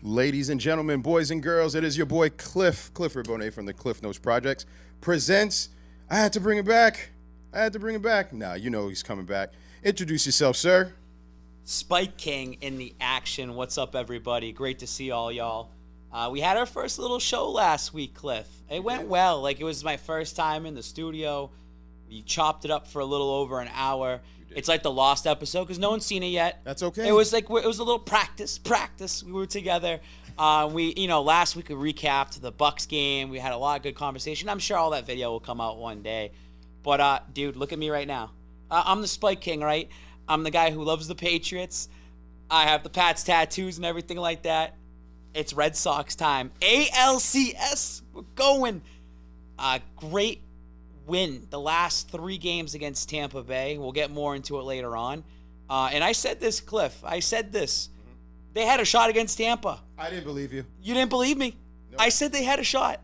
Ladies and gentlemen, boys and girls, it is your boy Clifford Bonet from the Cliff Notes Projects presents. I had to bring it back. Nah, you know he's coming back. Introduce yourself, sir. Spike King in the action. What's up, everybody? Great to see all y'all. We had our first little show last week, Cliff. It went well. Like, it was my first time in the studio. We chopped it up for a little over an hour. It's like the Lost episode because no one's seen it yet. That's okay. It was a little practice. We were together. Last week we recapped the Bucs game. We had a lot of good conversation. I'm sure all that video will come out one day. But, dude, look at me right now. I'm the Spike King, right? I'm the guy who loves the Patriots. I have the Pats tattoos and everything like that. It's Red Sox time. ALCS. We're going. Great win the last 3 games against Tampa Bay. We'll get more into it later on. And I said this, Cliff. They had a shot against Tampa. I didn't believe you. You didn't believe me? Nope. I said they had a shot.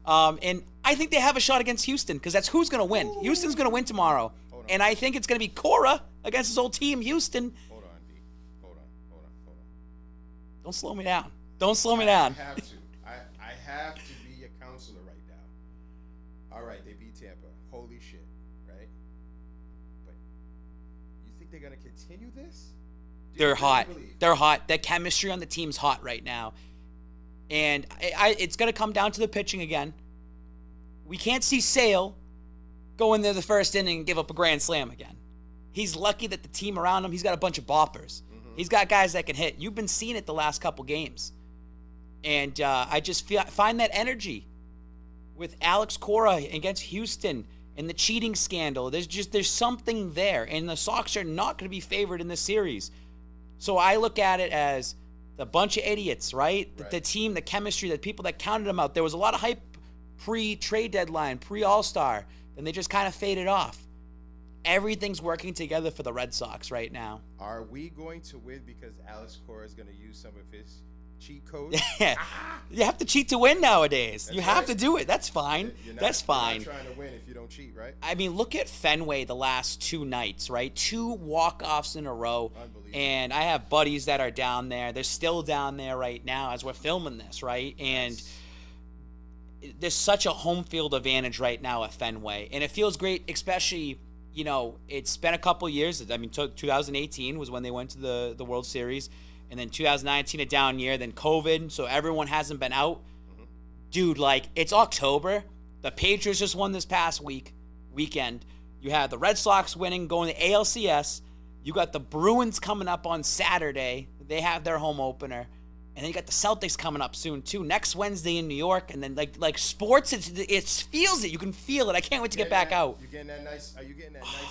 And I think they have a shot against Houston because that's who's going to win. Ooh. Houston's going to win tomorrow. And I think it's going to be Cora against his old team, Houston. Hold on, D. Hold on. Don't slow me down. I have to. I have to be a counselor right now. All right, they beat Tampa. Holy shit, right? But you think they're going to continue this? They're hot. They're hot. The chemistry on the team's hot right now. And it's going to come down to the pitching again. We can't see Sale go in there the first inning and give up a grand slam again. He's lucky that the team around him, he's got a bunch of boppers. Mm-hmm. He's got guys that can hit. You've been seeing it the last couple games. And I just find that energy with Alex Cora against Houston and the cheating scandal. There's something there. And the Sox are not going to be favored in this series. So I look at it as a bunch of idiots, right? The team, the chemistry, the people that counted them out. There was a lot of hype pre-trade deadline, pre-All-Star, and they just kind of faded off. Everything's working together for the Red Sox right now. Are we going to win because Alex Cora is going to use some of his cheat codes? You have to cheat to win nowadays. That's you have to do it. That's fine. That's fine. You're not trying to win if you don't cheat, right? I mean, look at Fenway the last 2 nights, right? 2 walk-offs in a row. Unbelievable. And I have buddies that are down there. They're still down there right now as we're filming this, right? And there's such a home field advantage right now at Fenway. And it feels great, especially, it's been a couple years. I mean, 2018 was when they went to the World Series. And then 2019, a down year. Then COVID, so everyone hasn't been out. Mm-hmm. Dude, it's October. The Patriots just won this past weekend. You have the Red Sox winning, going to ALCS. You got the Bruins coming up on Saturday. They have their home opener. And then you got the Celtics coming up soon, too. Next Wednesday in New York. And then, like sports, it feels it. You can feel it. I can't wait to get back out. Are you getting that nice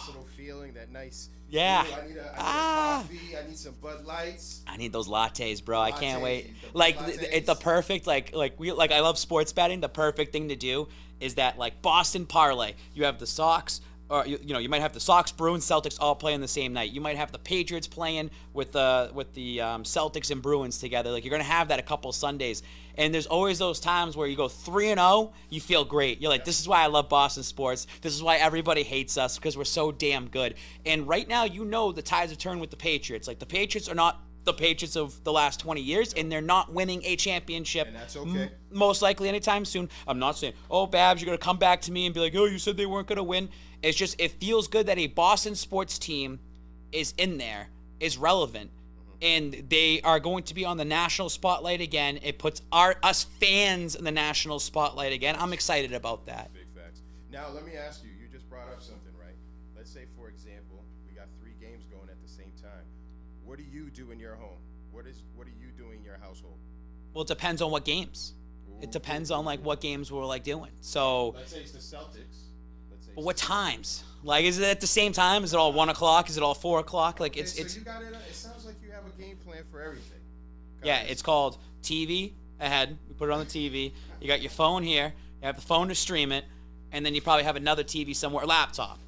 little feeling, that nice... Yeah. I need a coffee. I need some Bud Lights. I need those lattes, bro. I can't wait. It's the perfect, I love sports betting. The perfect thing to do is that, Boston parlay. You have the Sox... Or you might have the Sox, Bruins, Celtics all playing the same night. You might have the Patriots playing with the Celtics and Bruins together. You're gonna have that a couple Sundays, and there's always those times where you go 3-0, you feel great. You're like, this is why I love Boston sports. This is why everybody hates us because we're so damn good. And right now, the tides have turned with the Patriots. The Patriots are not the Patriots of the last 20 years, and they're not winning a championship. And that's okay. Most likely anytime soon. I'm not saying, oh, Babs, you're going to come back to me and be like, oh, you said they weren't going to win. It's just, it feels good that a Boston sports team is in there, is relevant, and they are going to be on the national spotlight again. It puts us fans in the national spotlight again. I'm excited about that. Big facts. Now, let me ask you, you just brought up something, right? Let's say, for example, we got 3 games going at the same time. What do you do in your home? What are you doing in your household? Well, it depends on what games. It depends on what games we're doing. So let's say it's the Celtics. But what times? Is it at the same time? Is it all 1 o'clock? Is it all 4 o'clock? So you got it. It sounds like you have a game plan for everything. Yeah, it's called TV ahead. You put it on the TV. You got your phone here. You have the phone to stream it, and then you probably have another TV somewhere. Laptop.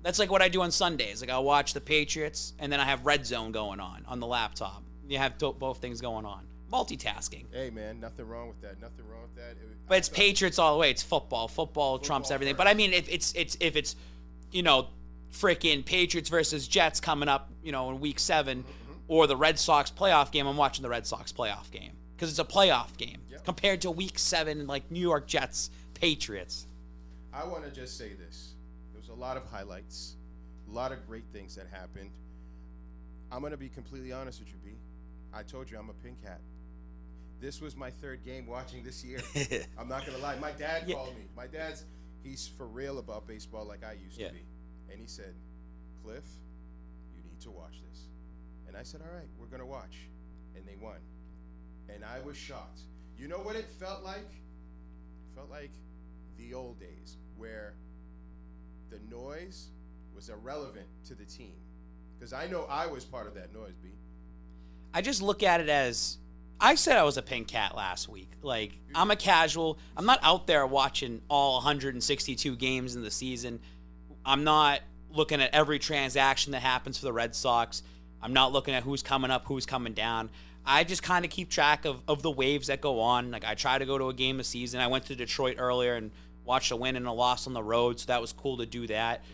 That's what I do on Sundays. I'll watch the Patriots, and then I have Red Zone going on the laptop. You have both things going on. Multitasking. Hey, man, nothing wrong with that. But it's Patriots all the way. It's football. Football trumps everything. First. But I mean, if it's freaking Patriots versus Jets coming up, in week 7, or the Red Sox playoff game, I'm watching the Red Sox playoff game because it's a playoff game compared to Week 7 like New York Jets, Patriots. I want to just say this. There was a lot of highlights, a lot of great things that happened. I'm going to be completely honest with you, B. I told you I'm a pink hat. This was my 3rd game watching this year. I'm not going to lie. My dad called me. My dad's, he's for real about baseball like I used to be. And he said, Cliff, you need to watch this. And I said, all right, we're going to watch. And they won. And I was shocked. You know what it felt like? It felt like the old days where the noise was irrelevant to the team. Because I know I was part of that noise, B. I just look at it as, I said I was a pink cat last week. Like, I'm a casual. I'm not out there watching all 162 games in the season. I'm not looking at every transaction that happens for the Red Sox. I'm not looking at who's coming up, who's coming down. I just kind of keep track of the waves that go on. Like, I try to go to a game a season. I went to Detroit earlier and watched a win and a loss on the road, so that was cool to do that.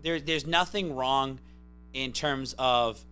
There's nothing wrong in terms of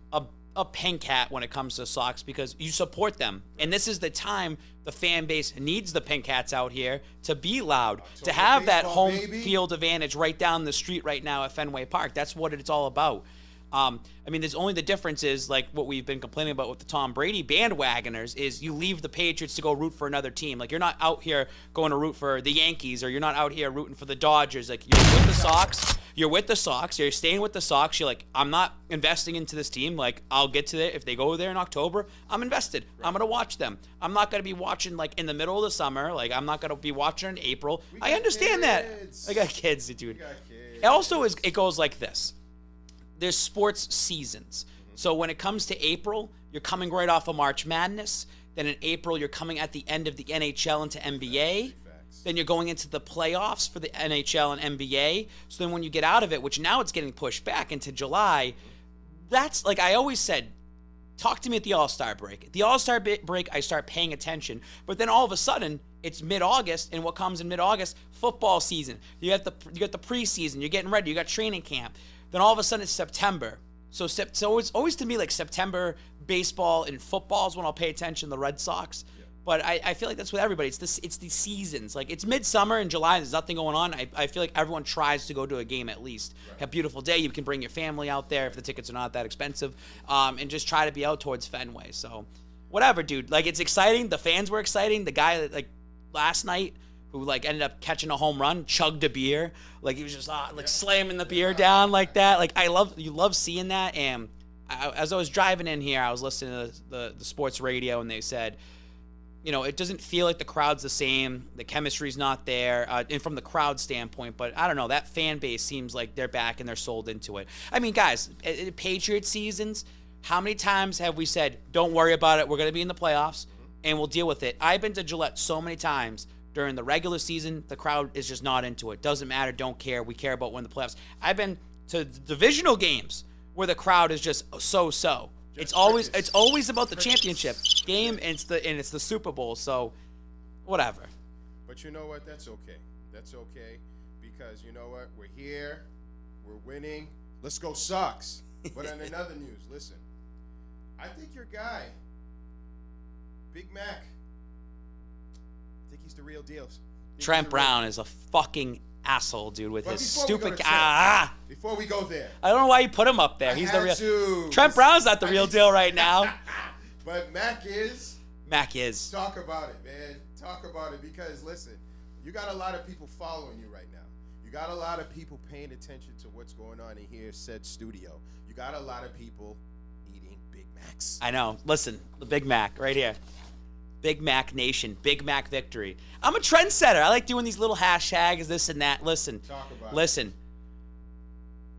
a pink hat when it comes to Sox because you support them. And this is the time the fan base needs the pink hats out here to be loud, to have that home field advantage right down the street right now at Fenway Park. That's what it's all about. I mean, there's only the difference is like what we've been complaining about with the Tom Brady bandwagoners is you leave the Patriots to go root for another team. Like, you're not out here going to root for the Yankees or you're not out here rooting for the Dodgers. Like, you're with the Sox. You're with the Sox. You're staying with the Sox. You're like, I'm not investing into this team. Like, I'll get to it. If they go there in October, I'm invested. Right. I'm going to watch them. I'm not going to be watching, like, in the middle of the summer. Like, I'm not going to be watching in April. I understand kids. that. I got kids, dude. Kids. It also is. It goes like this. There's sports seasons. So when it comes to April, you're coming right off of March Madness. Then in April, you're coming at the end of the NHL into NBA. Then you're going into the playoffs for the NHL and NBA. So then when you get out of it, which now it's getting pushed back into July, that's like I always said, talk to me at the All-Star break. At the All-Star break, I start paying attention. But then all of a sudden, it's mid-August, and what comes in mid-August? Football season. You got the preseason. You're getting ready. You got training camp. Then all of a sudden, it's September. So it's always to me like September baseball and football is when I'll pay attention to the Red Sox. Yeah. But I feel like that's with everybody. It's the seasons. Like, it's midsummer in July. There's nothing going on. I feel like everyone tries to go to a game at least. Right. Have a beautiful day. You can bring your family out there if the tickets are not that expensive, and just try to be out towards Fenway. So whatever, dude. Like, it's exciting. The fans were exciting. The guy that, like, last night who, like, ended up catching a home run, chugged a beer. Like, he was just, slamming the beer down like that. Like, you love seeing that. And as I was driving in here, I was listening to the sports radio, and they said, you know, it doesn't feel like the crowd's the same. The chemistry's not there, and from the crowd standpoint. But I don't know. That fan base seems like they're back and they're sold into it. I mean, guys, Patriots seasons, how many times have we said, don't worry about it, we're going to be in the playoffs, and we'll deal with it? I've been to Gillette so many times. During the regular season, the crowd is just not into it. Doesn't matter, don't care. We care about winning the playoffs. I've been to divisional games where the crowd is just so-so. It's always about the championship game, and it's the Super Bowl. So, whatever. But you know what? That's okay. That's okay because you know what? We're here. We're winning. Let's go Sox. But on another news, listen. I think your guy, Big Mac. I think he's the real deal. Trent Brown is a fucking asshole, dude, with his stupid. Before we go there, I don't know why you put him up there. He's the real. Trent Brown's not the real deal right now. But Mac is. Mac is. Talk about it, man. Talk about it because listen, you got a lot of people following you right now. You got a lot of people paying attention to what's going on in here, said studio. You got a lot of people eating Big Macs. I know. Listen, the Big Mac right here. Big Mac Nation, Big Mac victory. I'm a trendsetter. I like doing these little hashtags, this and that. Listen,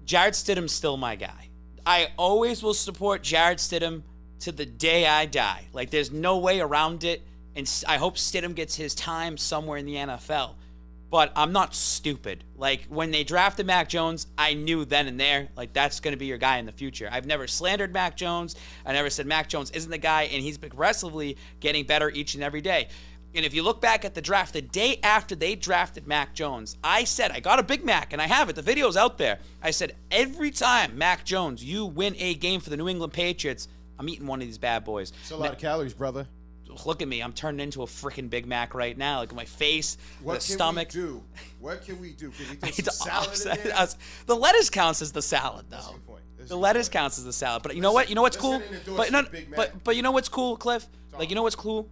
Jarrett Stidham's still my guy. I always will support Jarrett Stidham to the day I die. Like, there's no way around it, and I hope Stidham gets his time somewhere in the NFL. But I'm not stupid. Like, when they drafted Mac Jones, I knew then and there, like, that's going to be your guy in the future. I've never slandered Mac Jones. I never said Mac Jones isn't the guy, and he's progressively getting better each and every day. And if you look back at the draft, the day after they drafted Mac Jones, I said, I got a Big Mac, and I have it. The video's out there. I said, every time, Mac Jones, you win a game for the New England Patriots, I'm eating one of these bad boys. It's a lot of calories, brother. Look at me. I'm turning into a freaking Big Mac right now. Look at my face, the stomach. What can we do? Can we do some salad in there? The lettuce counts as the salad, though. That's a good point. The lettuce counts as the salad. But you know what? You know what's cool? But you know what's cool, Cliff? Like, you know what's cool?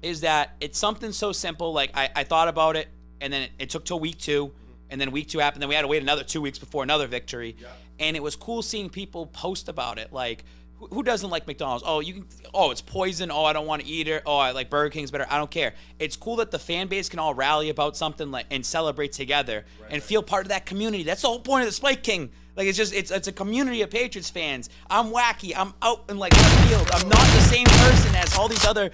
Is that it's something so simple. Like, I thought about it, and then it took till week 2, and then week 2 happened. Then we had to wait another 2 weeks before another victory. Yeah. And it was cool seeing people post about it. Like, who doesn't like McDonald's? It's poison. Oh, I don't want to eat it. Oh, I like Burger King's better. I don't care. It's cool that the fan base can all rally about something and celebrate together and feel part of that community. That's the whole point of the Spike King. Like, it's a community of Patriots fans. I'm wacky. I'm out in like left field. I'm not the same person as all these other,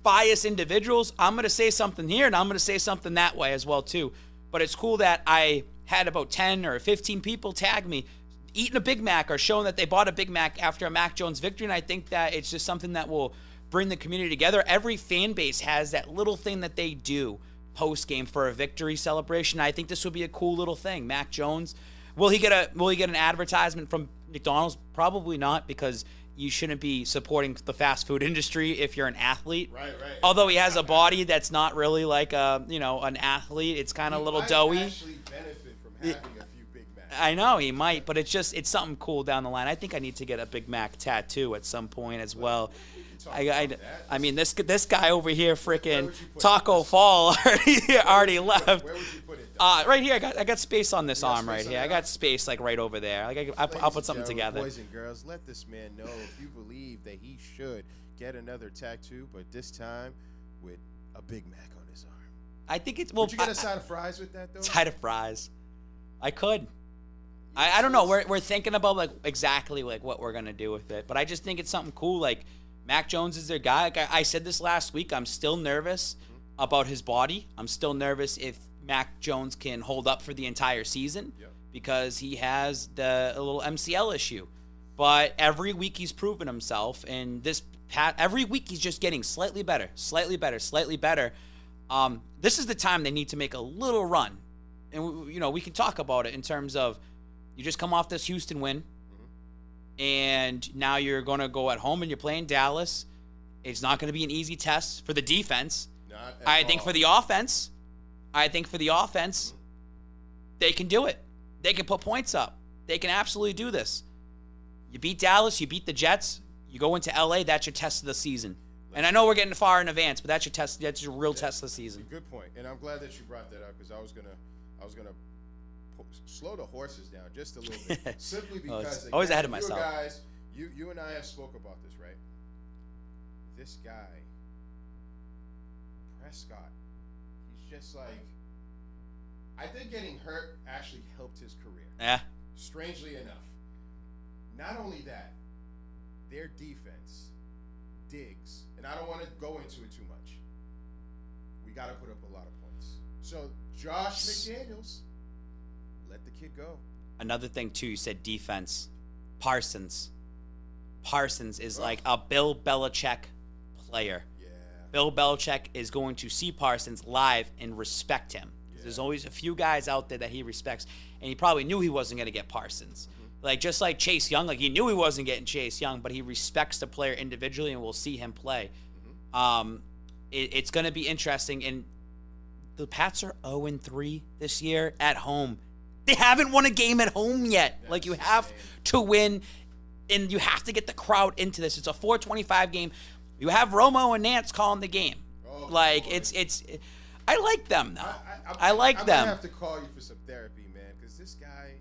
biased individuals. I'm gonna say something here and I'm gonna say something that way as well too. But it's cool that I had about 10 or 15 people tag me eating a Big Mac or showing that they bought a Big Mac after a Mac Jones victory, and I think that it's just something that will bring the community together. Every fan base has that little thing that they do post-game for a victory celebration. I think this would be a cool little thing. Mac Jones, will he get an advertisement from McDonald's? Probably not, because you shouldn't be supporting the fast food industry if you're an athlete. Right. Although he has a body that's not really like an athlete. It's kind of a little doughy. He might actually benefit from having a few Big Macs. I know he might, but it's something cool down the line. I think I need to get a Big Mac tattoo at some point as well. I mean, this guy over here, freaking Taco Fall, already left. Where would you put it? Right here. I got space on this arm right here. I got space like right over there. Like I'll put something together. Boys and girls, let this man know if you believe that he should get another tattoo, but this time with a Big Mac on his arm. I think it's Would you get a side of fries with that though? Side of fries. I could. I don't know. We're thinking about like exactly like what we're gonna do with it, but I just think it's something cool. Like, Mac Jones is their guy. Like I said this last week. I'm still nervous about his body. I'm still nervous if Mac Jones can hold up for the entire season because he has a little MCL issue. But every week he's proven himself, and every week he's just getting slightly better. This is the time they need to make a little run, and we can talk about it in terms of you just come off this Houston win. And now you're going to go at home and you're playing Dallas. It's not going to be an easy test for the defense. I think for the offense, they can do it. They can put points up. They can absolutely do this. You beat Dallas, you beat the Jets, you go into LA, that's your test of the season. And I know we're getting far in advance, but that's your test. That's your real test of the season. Good point. And I'm glad that you brought that up, because I was gonna slow the horses down just a little bit, simply because again, always ahead of myself. Guys, you and I have spoke about this, right? This guy, Prescott, he's just like, I think getting hurt actually helped his career. Yeah. Strangely enough. Not only that, their defense digs, and I don't want to go into it too much. We got to put up a lot of points. So Josh McDaniels, let the kid go. Another thing too, you said defense. Parsons is like a Bill Belichick player. Yeah. Bill Belichick is going to see Parsons live and respect him. Yeah. There's always a few guys out there that he respects, and he probably knew he wasn't going to get Parsons. Like, just like Chase Young, like he knew he wasn't getting Chase Young, but he respects the player individually, and we'll see him play. It's going to be interesting, and the Pats are 0-3 this year at home. They haven't won a game at home yet. That's like, you have to win, and you have to get the crowd into this. It's a 425 game. You have Romo and Nance calling the game. It's I like them, though. I like them. I'm going to have to call you for some therapy, man, because this guy,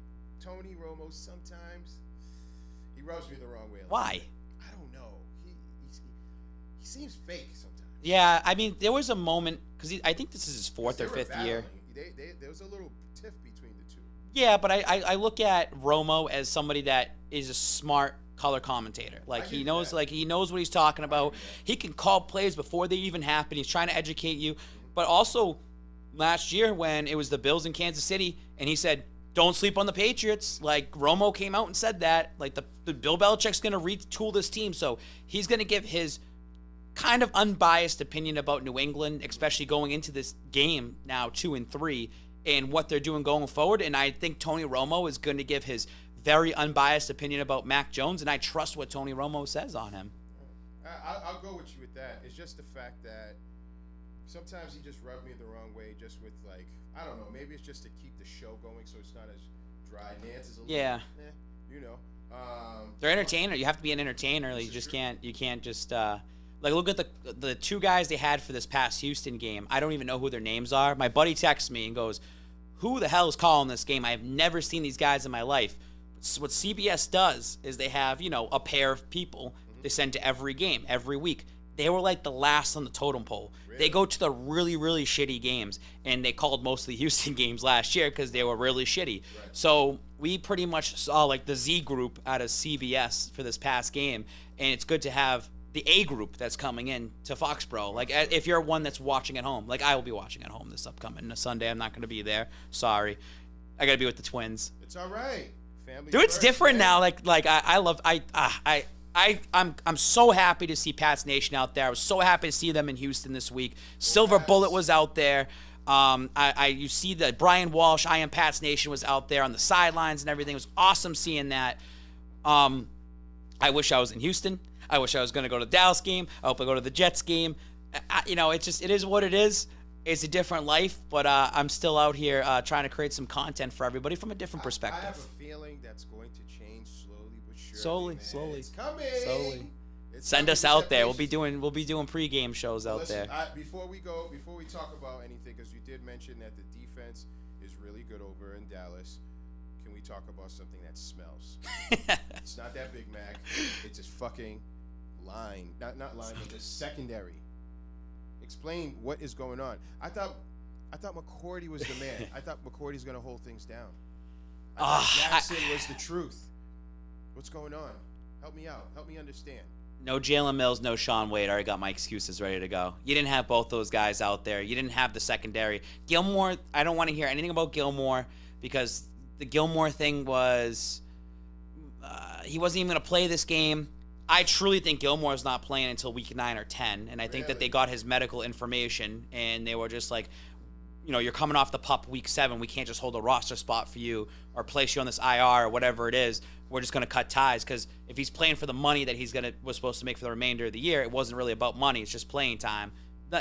Tony Romo, sometimes he rubs me the wrong way. Why? I don't know. He seems fake sometimes. Yeah, I mean, there was a moment, because I think this is his fourth or fifth year. There was a little tiff between the two. Yeah, but I look at Romo as somebody that is a smart color commentator. Like, he knows what he's talking about. He can call plays before they even happen. He's trying to educate you. But also, last year when it was the Bills in Kansas City, and he said, don't sleep on the Patriots. Like, Romo came out and said that. Like, the Bill Belichick's going to retool this team. So he's going to give his kind of unbiased opinion about New England, especially going into this game now 2-3, and what they're doing going forward. And I think Tony Romo is going to give his very unbiased opinion about Mac Jones, and I trust what Tony Romo says on him. I'll go with you with that. It's just the fact that sometimes he just rubbed me the wrong way, just with like, I don't know, maybe it's just to keep the show going so it's not as dry. Nance is a little, you know. They're entertainer. You have to be an entertainer. You just can't. You can't just like look at the two guys they had for this past Houston game. I don't even know who their names are. My buddy texts me and goes, "Who the hell is calling this game? I have never seen these guys in my life." What CBS does is they have a pair of people they send to every game every week. They were like the last on the totem pole. Really? They go to the really, really shitty games, and they called most of the Houston games last year because they were really shitty. Right. So we pretty much saw like the Z group out of CBS for this past game, and it's good to have the A group that's coming in to Foxborough. Like if you're one that's watching at home, like I will be watching at home this upcoming Sunday. I'm not going to be there. Sorry, I got to be with the Twins. It's all right, family. Dude, it's different now. I'm so happy to see Pats Nation out there. I was so happy to see them in Houston this week. Silver Bullet was out there. You see that Brian Walsh, I Am Pats Nation, was out there on the sidelines and everything. It was awesome seeing that. I wish I was in Houston. I wish I was going to go to the Dallas game. I hope I go to the Jets game. It is what it is. It's a different life, but I'm still out here trying to create some content for everybody from a different perspective. I have a feeling that's going to change slowly but surely. Slowly. It's coming. Slowly. Send us out there. We'll be doing pregame shows out there. Before we talk about anything, because you did mention that the defense is really good over in Dallas. Can we talk about something that smells? It's not that Big Mac. It's just fucking line. Not line, but just secondary. Explain what is going on. I thought McCourty was the man. I thought McCourty's going to hold things down. I thought Jackson was the truth. What's going on? Help me out. Help me understand. No Jalen Mills, no Sean Wade. I already got my excuses ready to go. You didn't have both those guys out there. You didn't have the secondary. Gilmore, I don't want to hear anything about Gilmore because the Gilmore thing was he wasn't even going to play this game. I truly think Gilmore is not playing until week 9 or 10, and I think that they got his medical information, and they were just like, you're coming off the PUP week 7. We can't just hold a roster spot for you or place you on this IR or whatever it is. We're just going to cut ties because if he's playing for the money that was supposed to make for the remainder of the year, it wasn't really about money. It's just playing time.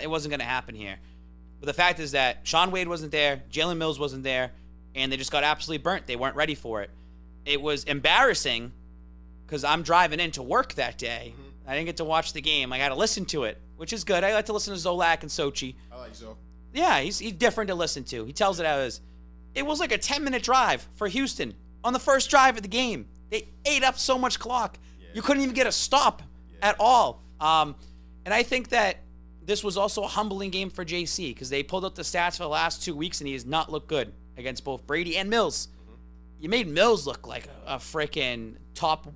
It wasn't going to happen here. But the fact is that Sean Wade wasn't there, Jalen Mills wasn't there, and they just got absolutely burnt. They weren't ready for it. It was embarrassing because I'm driving into work that day. Mm-hmm. I didn't get to watch the game. I got to listen to it, which is good. I like to listen to Zolak and Sochi. I like Zo. Yeah, he's different to listen to. He tells it as it was like a 10-minute drive for Houston on the first drive of the game. They ate up so much clock. Yeah. You couldn't even get a stop at all. And I think that this was also a humbling game for JC because they pulled up the stats for the last 2 weeks and he has not looked good against both Brady and Mills. Mm-hmm. You made Mills look like a freaking top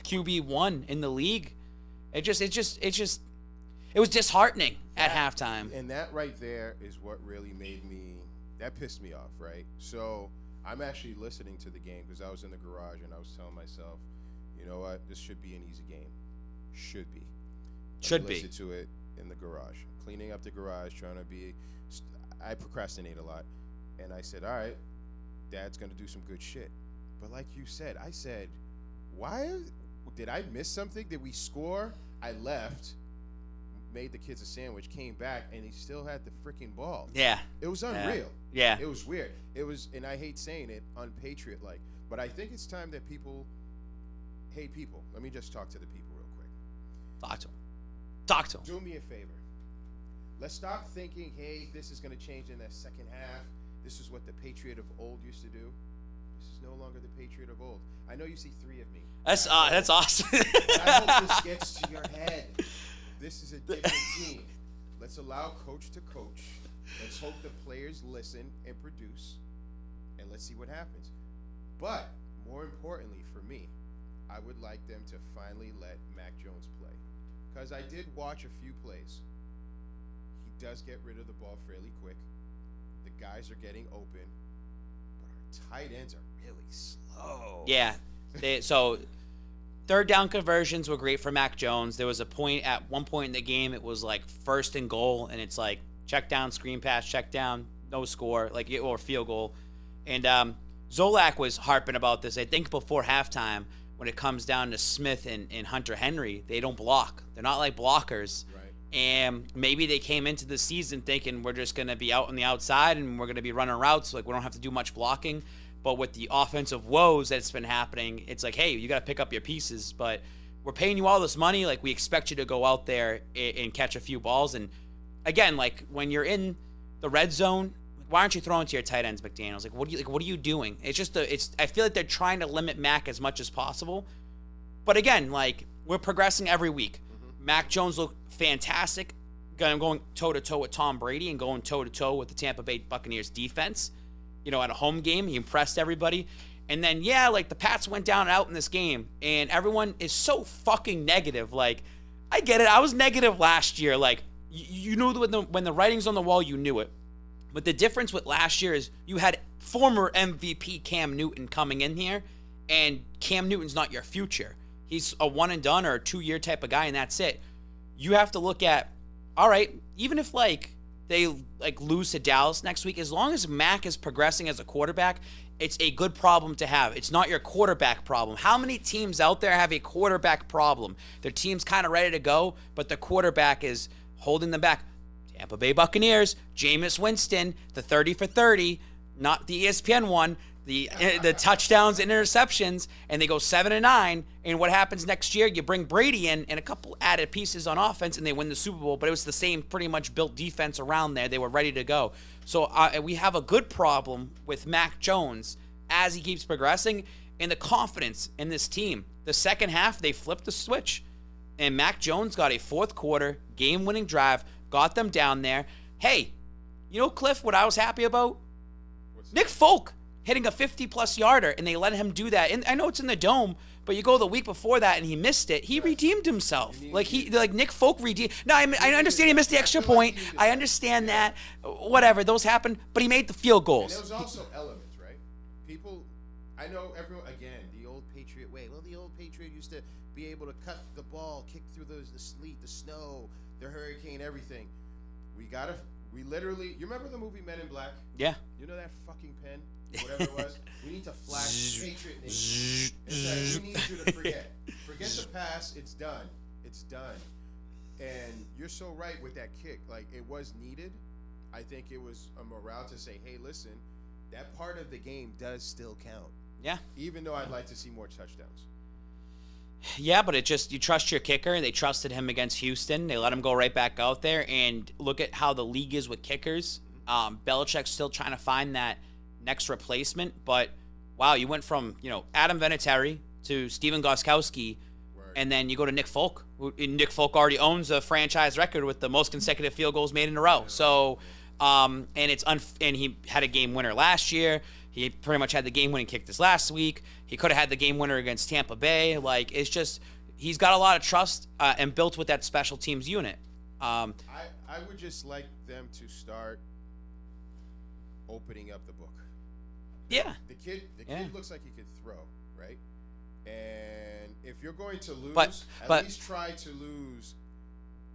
QB1 in the league. It was disheartening at halftime. And that right there is what really that pissed me off, right? So I'm actually listening to the game because I was in the garage and I was telling myself, you know what, this should be an easy game. Should be. Listen to it in the garage. Cleaning up the garage, I procrastinate a lot. And I said, all right, Dad's going to do some good shit. But like you said, I said, did I miss something? Did we score? I left, made the kids a sandwich, came back, and he still had the freaking ball. Yeah. It was unreal. Yeah. It was weird. It was, and I hate saying it, unpatriot-like. But I think it's time that people, hey, people, let me just talk to the people real quick. Talk to them. Do me a favor. Let's stop thinking, hey, this is going to change in the second half. This is what the Patriot of old used to do. This is no longer the Patriot of old. I know you see 3 of me. That's awesome. I hope this gets to your head. This is a different team. Let's allow coach to coach. Let's hope the players listen and produce. And let's see what happens. But more importantly for me, I would like them to finally let Mac Jones play. Because I did watch a few plays. He does get rid of the ball fairly quick. The guys are getting open. But our tight ends are really slow. Yeah. So third down conversions were great for Mac Jones. There was at one point in the game, it was like 1st and goal, and it's like check down, screen pass, check down, no score, or field goal. And Zolak was harping about this, I think, before halftime when it comes down to Smith and Hunter Henry. They don't block. They're not like blockers. Right. And maybe they came into the season thinking we're just going to be out on the outside and we're going to be running routes. Like, we don't have to do much blocking. But with the offensive woes that's been happening, it's like, hey, you got to pick up your pieces. But we're paying you all this money. Like, we expect you to go out there and catch a few balls. And, again, like, when you're in the red zone, why aren't you throwing to your tight ends, McDaniels? Like, what are you doing? It's just I feel like they're trying to limit Mac as much as possible. But, again, like, we're progressing every week. Mm-hmm. Mac Jones looked fantastic, going toe-to-toe with Tom Brady and going toe-to-toe with the Tampa Bay Buccaneers defense. You know, at a home game, he impressed everybody. And then, yeah, like, the Pats went down and out in this game, and everyone is so fucking negative. Like, I get it. I was negative last year. Like, you knew when the writing's on the wall, you knew it. But the difference with last year is you had former MVP Cam Newton coming in here, and Cam Newton's not your future. He's a one-and-done or a 2-year type of guy, and that's it. You have to look at, all right, even if, like, they like lose to Dallas next week, as long as Mac is progressing as a quarterback, it's a good problem to have. It's not your quarterback problem. How many teams out there have a quarterback problem? Their team's kind of ready to go, but the quarterback is holding them back. Tampa Bay Buccaneers, Jameis Winston, the 30 for 30, not the ESPN one, the touchdowns and interceptions, and they go 7-9. And what happens next year? You bring Brady in and a couple added pieces on offense, and they win the Super Bowl. But it was the same pretty much built defense around there. They were ready to go. So we have a good problem with Mac Jones as he keeps progressing, and the confidence in this team. The second half, they flipped the switch, and Mac Jones got a fourth quarter game-winning drive, got them down there. Hey, you know, Cliff, what I was happy about? Nick Folk hitting a 50-plus yarder, and they let him do that. And I know it's in the dome, but you go the week before that, and he missed it. He redeemed himself. Like Nick Folk redeemed. No, I understand he missed the extra point. I understand that. Whatever, those happened, but he made the field goals. And there was also elements, right? People, I know everyone, again, the old Patriot way. Well, the old Patriot used to be able to cut the ball, kick through the sleet, the snow, the hurricane, everything. We literally, you remember the movie Men in Black? Yeah. You know that fucking pen? Whatever it was, we need to flash Patriot Nation. It's like, we need you to forget. Forget the past. It's done. It's done. And you're so right with that kick. Like, it was needed. I think it was a morale to say, hey, listen, that part of the game does still count. Yeah. Even though I'd like to see more touchdowns. Yeah, but you trust your kicker. They trusted him against Houston. They let him go right back out there. And look at how the league is with kickers. Belichick's still trying to find that next replacement, but wow, you went from Adam Vinatieri to Steven Gostkowski, and then you go to Nick Folk. Nick Folk already owns a franchise record with the most consecutive field goals made in a row. So, and he had a game winner last year. He pretty much had the game winning kick this last week. He could have had the game winner against Tampa Bay. Like, it's just he's got a lot of trust and built with that special teams unit. I would just like them to start opening up the book. Yeah. The kid looks like he could throw, right? And if you're going to lose, at least try to lose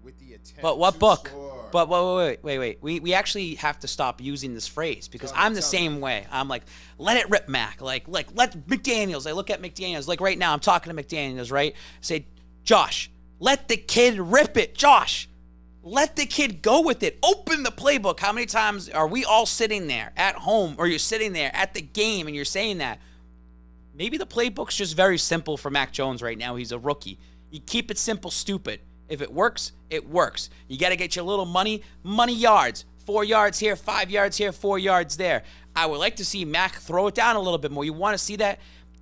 with the attempt. But what to book? Score. But wait. We actually have to stop using this phrase because I'm the same way. I'm like, let it rip, Mac. Like let McDaniels. I look at McDaniels. Like right now, I'm talking to McDaniels, right? I say, Josh, let the kid rip it, Josh. Let the kid go with it. Open the playbook. How many times are we all sitting there at home or you're sitting there at the game and you're saying that? Maybe the playbook's just very simple for Mac Jones right now. He's a rookie. You keep it simple, stupid. If it works, it works. You got to get your little money yards. 4 yards here, 5 yards here, 4 yards there. I would like to see Mac throw it down a little bit more. You want to see that?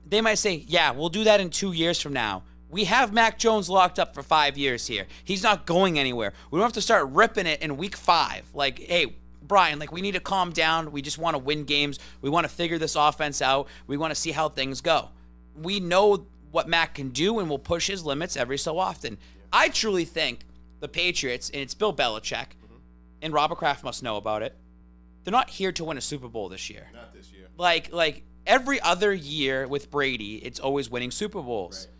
They might say, yeah, we'll do that in 2 years from now. We have Mac Jones locked up for 5 years here. He's not going anywhere. We don't have to start ripping it in week 5. Like, hey, Brian, we need to calm down. We just want to win games. We want to figure this offense out. We want to see how things go. We know what Mac can do, and we'll push his limits every so often. I truly think the Patriots, and it's Bill Belichick, and Robert Kraft must know about it, they're not here to win a Super Bowl this year. Not this year. Like every other year with Brady, it's always winning Super Bowls. Right.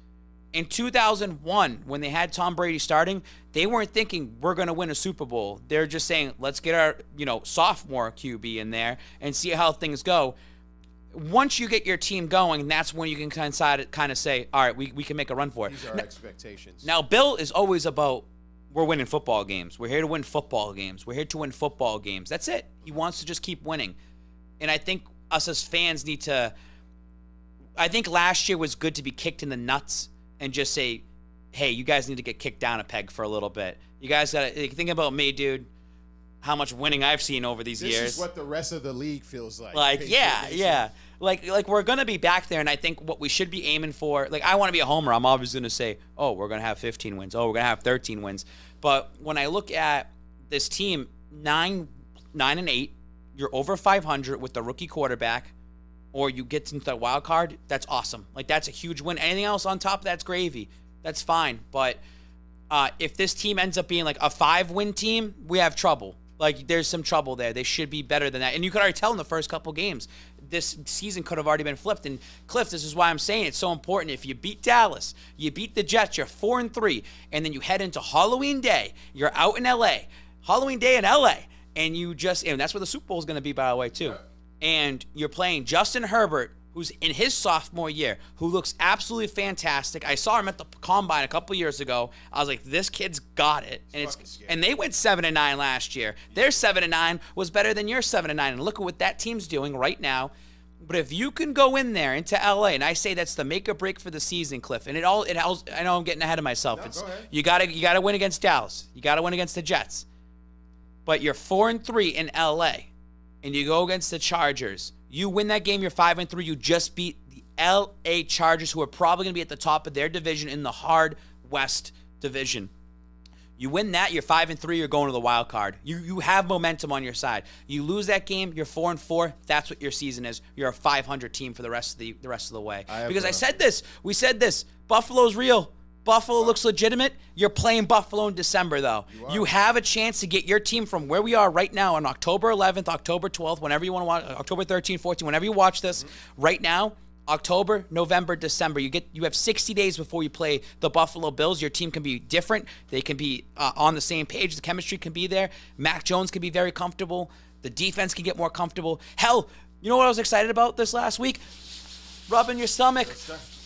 In 2001, when they had Tom Brady starting, they weren't thinking we're going to win a Super Bowl. They're just saying, let's get our, sophomore QB in there and see how things go. once you get your team going, that's when you can kind of say, all right, we can make a run for it. These are our expectations. Now, Bill is always about, we're winning football games. We're here to win football games. We're here to win football games. That's it. He wants to just keep winning. And I think us as fans need to, I think last year was good to be kicked in the nuts and just say, hey, you guys need to get kicked down a peg for a little bit. You guys got to think about me, dude. How much winning I've seen over these years. This is what the rest of the league feels like. Like, yeah. Like we're going to be back there, and I think what we should be aiming for, like, I want to be a homer. I'm always going to say, oh, we're going to have 15 wins. Oh, we're going to have 13 wins. But when I look at this team, 9-8, you're over 500 with the rookie quarterback, or you get into the wild card, that's awesome. Like, that's a huge win. Anything else on top, that's gravy. That's fine. But if this team ends up being like a 5-win team, we have trouble. Like, there's some trouble there. They should be better than that. And you could already tell in the first couple games, this season could have already been flipped. And, Cliff, this is why I'm saying it's so important. If you beat Dallas, you beat the Jets, you're 4-3, and then you head into Halloween Day. You're out in L.A. Halloween Day in L.A. And you just – and that's where the Super Bowl is going to be, by the way, too. And you're playing Justin Herbert, who's in his sophomore year, who looks absolutely fantastic. I saw him at the Combine a couple years ago. I was like, this kid's got it. And they went 7-9 last year. Their 7-9 was better than your 7-9. And look at what that team's doing right now. But if you can go in there into LA, and I say that's the make or break for the season, Cliff. And I know I'm getting ahead of myself. No, you gotta win against Dallas. You gotta win against the Jets. But you're 4-3 in LA, and you go against the Chargers. You win that game, you're 5-3. You just beat the LA Chargers, who are probably going to be at the top of their division in the hard West division. You win that, you're 5-3. You're going to the wild card. You have momentum on your side. You lose that game, you're 4-4. That's what your season is. You're a 500 team for the rest of the way. I said this. We said this. Buffalo's real. Buffalo looks legitimate. You're playing Buffalo in December, though. You have a chance to get your team from where we are right now on October 11th, October 12th, whenever you want to watch, October 13th, 14th, whenever you watch this. Right now, October, November, December. You have 60 days before you play the Buffalo Bills. Your team can be different. They can be on the same page. The chemistry can be there. Mac Jones can be very comfortable. The defense can get more comfortable. Hell, you know what I was excited about this last week? Rubbing your stomach.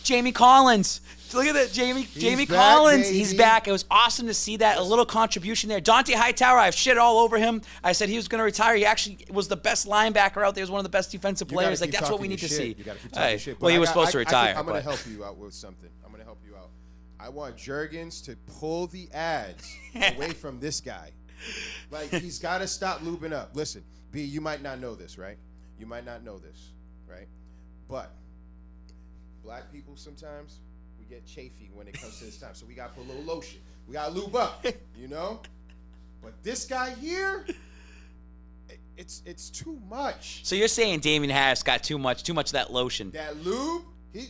Jamie Collins. Look at that, Jamie Collins. Baby. He's back. It was awesome to see that. A little contribution there. Dante Hightower, I've shit all over him. I said he was going to retire. He actually was the best linebacker out there. He was one of the best defensive players. Like, that's what we need to see. You got to keep talking shit. Well, he was supposed to retire. I'm going to help you out with something. I want Juergens to pull the ads away from this guy. Like, he's got to stop looping up. Listen, B, you might not know this, right? But black people sometimes, we get chafy when it comes to this time. So we got to put a little lotion. We got to lube up, you know? But this guy here, it's too much. So you're saying Damian Harris got too much of that lotion. That lube?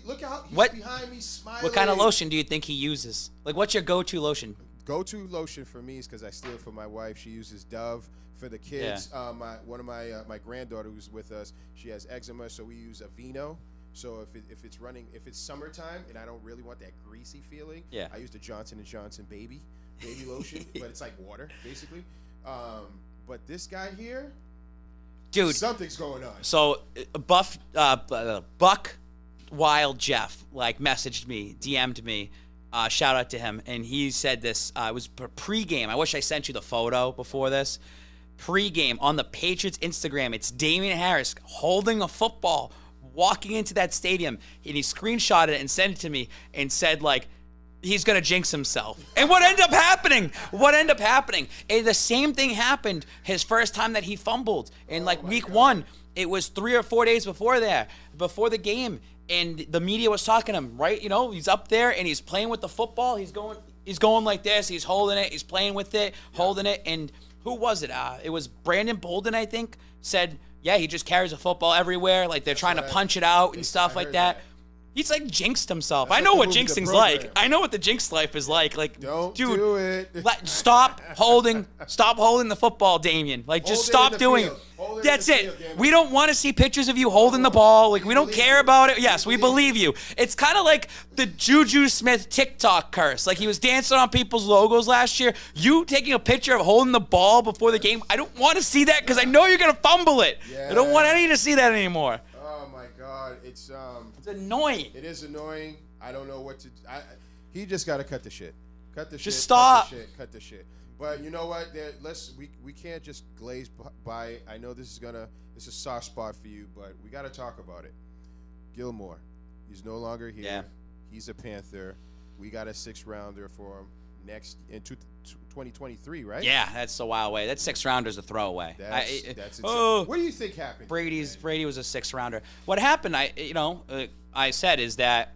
Look how he's behind me smiling. What kind of lotion do you think he uses? Like, what's your go-to lotion? Go-to lotion for me is because I steal it from my wife. She uses Dove. For the kids, one of my granddaughter who's with us, she has eczema, so we use Aveeno. So if it's summertime and I don't really want that greasy feeling, I use the Johnson & Johnson baby lotion, but it's like water basically. But this guy here, dude, something's going on. So Buck Wild Jeff messaged me, DM'd me. Shout out to him, and he said this. It was pre-game. I wish I sent you the photo before this. Pre-game on the Patriots Instagram, it's Damian Harris holding a football, walking into that stadium, and he screenshotted it and sent it to me and said, he's going to jinx himself. And what ended up happening? And the same thing happened his first time that he fumbled in week 1. It was 3 or 4 days before the game, and the media was talking to him, right? You know, he's up there and he's playing with the football. He's going like this. He's holding it. He's playing with it, holding it. And who was it? It was Brandon Bolden, I think, said, yeah, he just carries a football everywhere. They're trying to punch it out and stuff like that. He's jinxed himself. I know what jinxing's like. I know what the jinx life is like. Don't dude, do it. Stop holding the football, Damien. Just stop doing it. That's it. We don't want to see pictures of you holding the ball. We don't care about it. Yes, we believe you. It's kind of like the Juju Smith TikTok curse. He was dancing on people's logos last year. You taking a picture of holding the ball before the game. I don't want to see that because I know you're going to fumble it. Yeah. I don't want any to see that anymore. Oh, my God. God, it's annoying. It is annoying. I don't know what to. He just got to cut the shit. Cut the shit. Just stop. Cut the shit. Cut the shit. But you know what? We can't just glaze by. I know this is a soft spot for you, but we got to talk about it. Gilmore, he's no longer here. Yeah. He's a Panther. We got a 6th rounder for him next in 2023, right? Yeah, that's a while away. That 6th rounder is a throwaway. That's what do you think happened? Brady was a 6th rounder. What happened? I said is that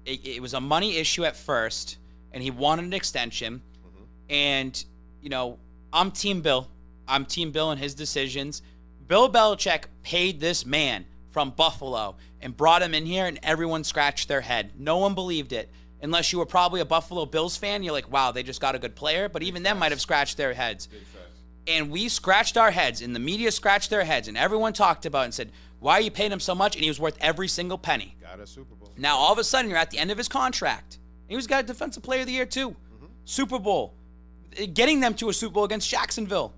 it was a money issue at first, and he wanted an extension. And I'm Team Bill. I'm Team Bill and his decisions. Bill Belichick paid this man from Buffalo and brought him in here, and everyone scratched their head. No one believed it. Unless you were probably a Buffalo Bills fan, you're like, wow, they just got a good player. But even them might have scratched their heads. And we scratched our heads, and the media scratched their heads, and everyone talked about it and said, why are you paying him so much? And he was worth every single penny. Got a Super Bowl. Now, all of a sudden, you're at the end of his contract. He was got Defensive Player of the Year, too. Super Bowl. Getting them to a Super Bowl against Jacksonville.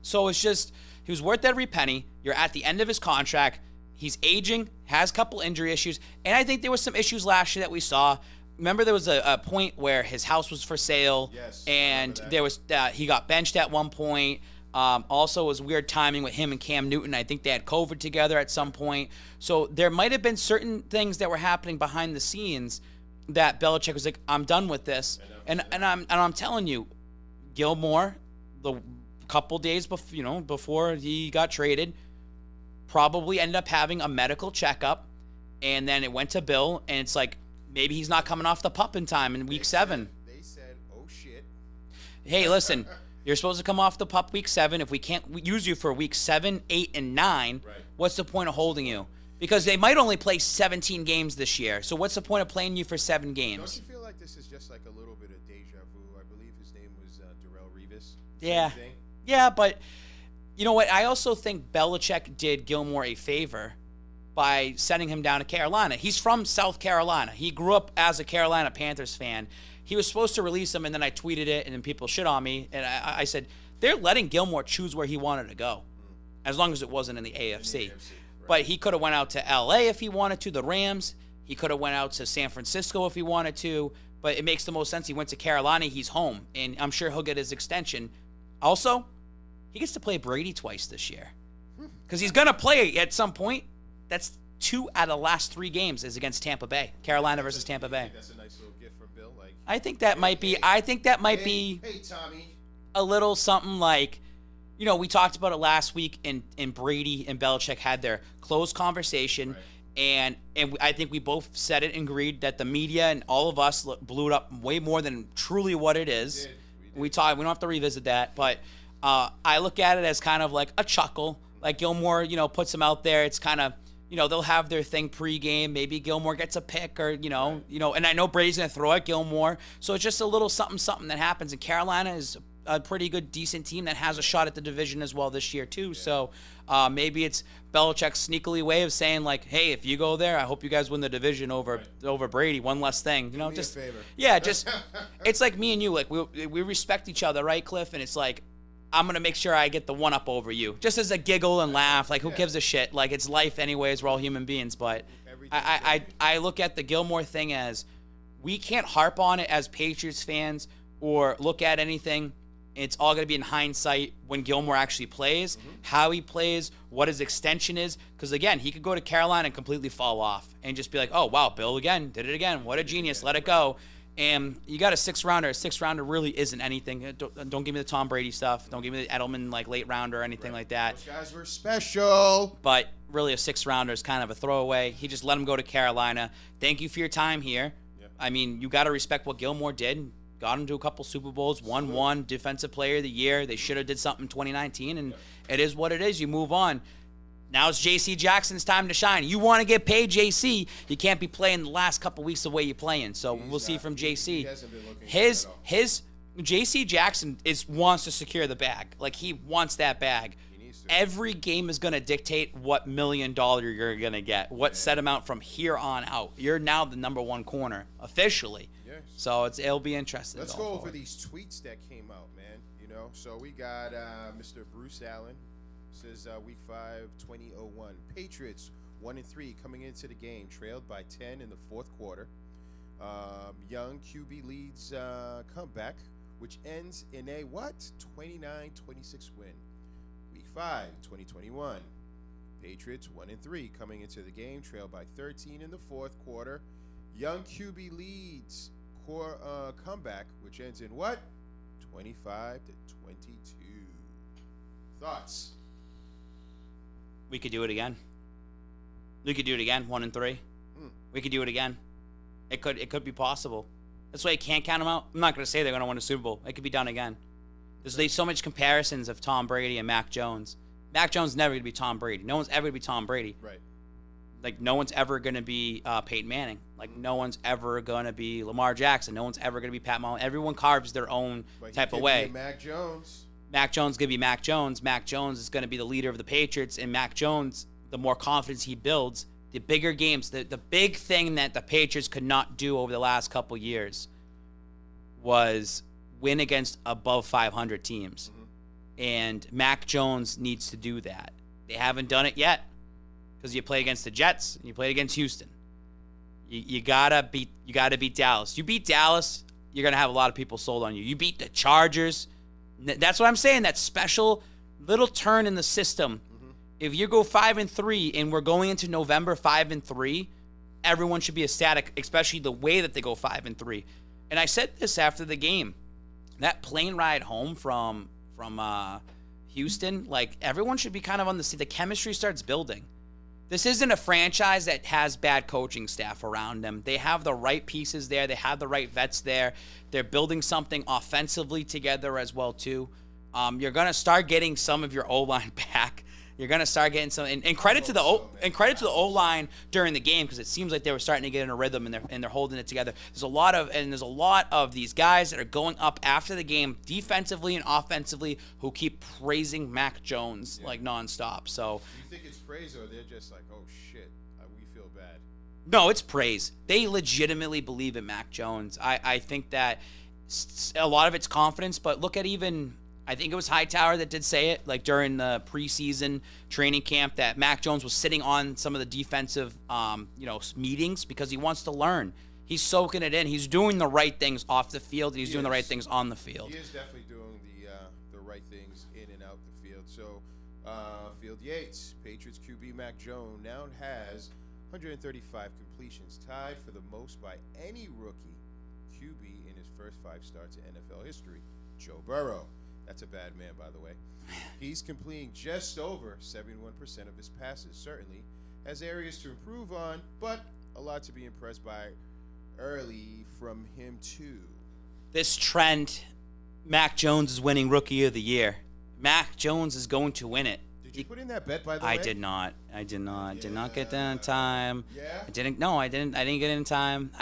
So it's just, he was worth every penny. You're at the end of his contract. He's aging, has a couple injury issues. And I think there was some issues last year that we saw. Remember, there was a point where his house was for sale, yes, and there was he got benched at one point. Also, it was weird timing with him and Cam Newton. I think they had COVID together at some point. So there might have been certain things that were happening behind the scenes that Belichick was like, "I'm done with this," and I'm telling you, Gilmore, the couple days before he got traded, probably ended up having a medical checkup, and then it went to Bill, and it's like, maybe he's not coming off the pup in time in week 7. They said, oh, shit. Hey, listen, you're supposed to come off the pup week 7. If we can't use you for week 7, 8, and 9, what's the point of holding you? Because they might only play 17 games this year. So what's the point of playing you for 7 games? Don't you feel like this is just like a little bit of deja vu? I believe his name was Darrelle Revis. Yeah. Yeah, but you know what? I also think Belichick did Gilmore a favor by sending him down to Carolina. He's from South Carolina. He grew up as a Carolina Panthers fan. He was supposed to release him, and then I tweeted it, and then people shit on me. And I said, they're letting Gilmore choose where he wanted to go, as long as it wasn't in the AFC. But he could have went out to L.A. if he wanted to, the Rams. He could have went out to San Francisco if he wanted to. But it makes the most sense. He went to Carolina. He's home, and I'm sure he'll get his extension. Also, he gets to play Brady twice this year because he's going to play at some point. That's 2 out of the last 3 games is against Tampa Bay, Carolina versus Tampa Bay. That's a nice little gift from Bill. Like, I think that might be. I think that might be. Hey, Tommy. A little something like, we talked about it last week, and Brady and Belichick had their close conversation, and I think we both said it and agreed that the media and all of us blew it up way more than truly what it is. We talked. We don't have to revisit that, but I look at it as kind of like a chuckle. Like Gilmore, puts him out there. It's kind of. They'll have their thing pregame. Maybe Gilmore gets a pick, or and I know Brady's gonna throw at Gilmore, so it's just a little something that happens. And Carolina is a pretty good, decent team that has a shot at the division as well this year too. So maybe it's Belichick's sneakily way of saying like, hey, if you go there, I hope you guys win the division over Brady. One less thing, just it's like me and you, like we respect each other, right, Cliff? And it's like, I'm going to make sure I get the one up over you. Just as a giggle and laugh. Like, who gives a shit? Like, it's life anyways. We're all human beings. But I look at the Gilmore thing as we can't harp on it as Patriots fans or look at anything. It's all going to be in hindsight when Gilmore actually plays, how he plays, what his extension is. Because, again, he could go to Carolina and completely fall off and just be like, oh, wow, Bill again, did it again. What a genius. Let it go. And you got a 6th rounder. A 6th rounder really isn't anything. Don't give me the Tom Brady stuff. Don't give me the Edelman late rounder or anything like that. Those guys were special. But really, a 6th rounder is kind of a throwaway. He just let him go to Carolina. Thank you for your time here. Yep. I mean, you got to respect what Gilmore did. Got him to a couple Super Bowls. Won Defensive Player of the Year. They should have did something in 2019, and it is what it is. You move on. Now it's J.C. Jackson's time to shine. You want to get paid, J.C. You can't be playing the last couple weeks the way you're playing. So we'll see from J.C. He hasn't been looking His J.C. Jackson wants to secure the bag. Like, he wants that bag. He needs to. Every game is going to dictate what $1 million you're going to get, what set amount from here on out. You're now the number 1 corner officially. Yes. So it'll be interesting. Let's go over these tweets that came out, man. So we got Mr. Bruce Allen. Says week 5, 2001. Patriots 1-3 coming into the game, trailed by 10 in the fourth quarter. Young QB leads comeback, which ends in a 29-26 win. Week 5, 2021. Patriots 1-3 coming into the game, trailed by 13 in the fourth quarter. Young QB leads comeback, which ends in 25-22. Thoughts? We could do it again. 1-3. We could do it again. It could be possible. That's why you can't count them out. I'm not going to say they're going to win a Super Bowl. It could be done again. There's so much comparisons of Tom Brady and Mac Jones. Mac Jones is never going to be Tom Brady. No one's ever going to be Tom Brady. Right. Like, no one's ever going to be Peyton Manning. Like, no one's ever going to be Lamar Jackson. No one's ever going to be Pat Mahomes. Everyone carves their own type of way. Mac Jones. Mac Jones is going to be Mac Jones. Mac Jones is going to be the leader of the Patriots. And Mac Jones, the more confidence he builds, the bigger games, the big thing that the Patriots could not do over the last couple years was win against above 500 teams. And Mac Jones needs to do that. They haven't done it yet because you play against the Jets and you play against Houston. You gotta beat Dallas. You beat Dallas, you're gonna have a lot of people sold on you. You beat the Chargers. That's what I'm saying. That special little turn in the system. If you go 5-3 and we're going into November 5-3, everyone should be ecstatic, especially the way that they go 5-3. And I said this after the game. That plane ride home from Houston, like, everyone should be kind of on the chemistry starts building. This isn't a franchise that has bad coaching staff around them. They have the right pieces there. They have the right vets there. They're building something offensively together as well too. You're gonna start getting some of your O-line back. You're gonna start getting some, and credit to the O-line during the game, because it seems like they were starting to get in a rhythm and they're holding it together. There's a lot of these guys that are going up after the game, defensively and offensively, who keep praising Mac Jones like nonstop. So you think it's praise, or they're just like, oh shit, we feel bad? No, it's praise. They legitimately believe in Mac Jones. I think that a lot of it's confidence, but look at I think it was Hightower that did say it, like during the preseason training camp, that Mac Jones was sitting on some of the defensive, meetings because he wants to learn. He's soaking it in. He's doing the right things off the field, and he's doing the right things on the field. He is definitely doing the right things in and out the field. So, Field Yates, Patriots QB Mac Jones now has 135 completions, tied for the most by any rookie QB in his first 5 starts in NFL history. Joe Burrow. That's a bad man, by the way. He's completing just over 71% of his passes. Certainly has areas to improve on, but a lot to be impressed by early from him, too. This trend, Mac Jones is winning Rookie of the Year. Mac Jones is going to win it. Did you put in that bet, by the way? I did not. Yeah. Did not get that in time. Yeah? I didn't get it in time.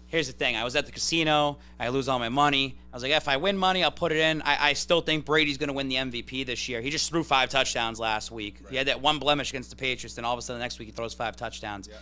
Here's the thing. I was at the casino. I lose all my money. I was like, if I win money, I'll put it in. I still think Brady's going to win the MVP this year. He just threw 5 touchdowns last week. Right. He had that one blemish against the Patriots, then all of a sudden the next week he throws 5 touchdowns. Yeah.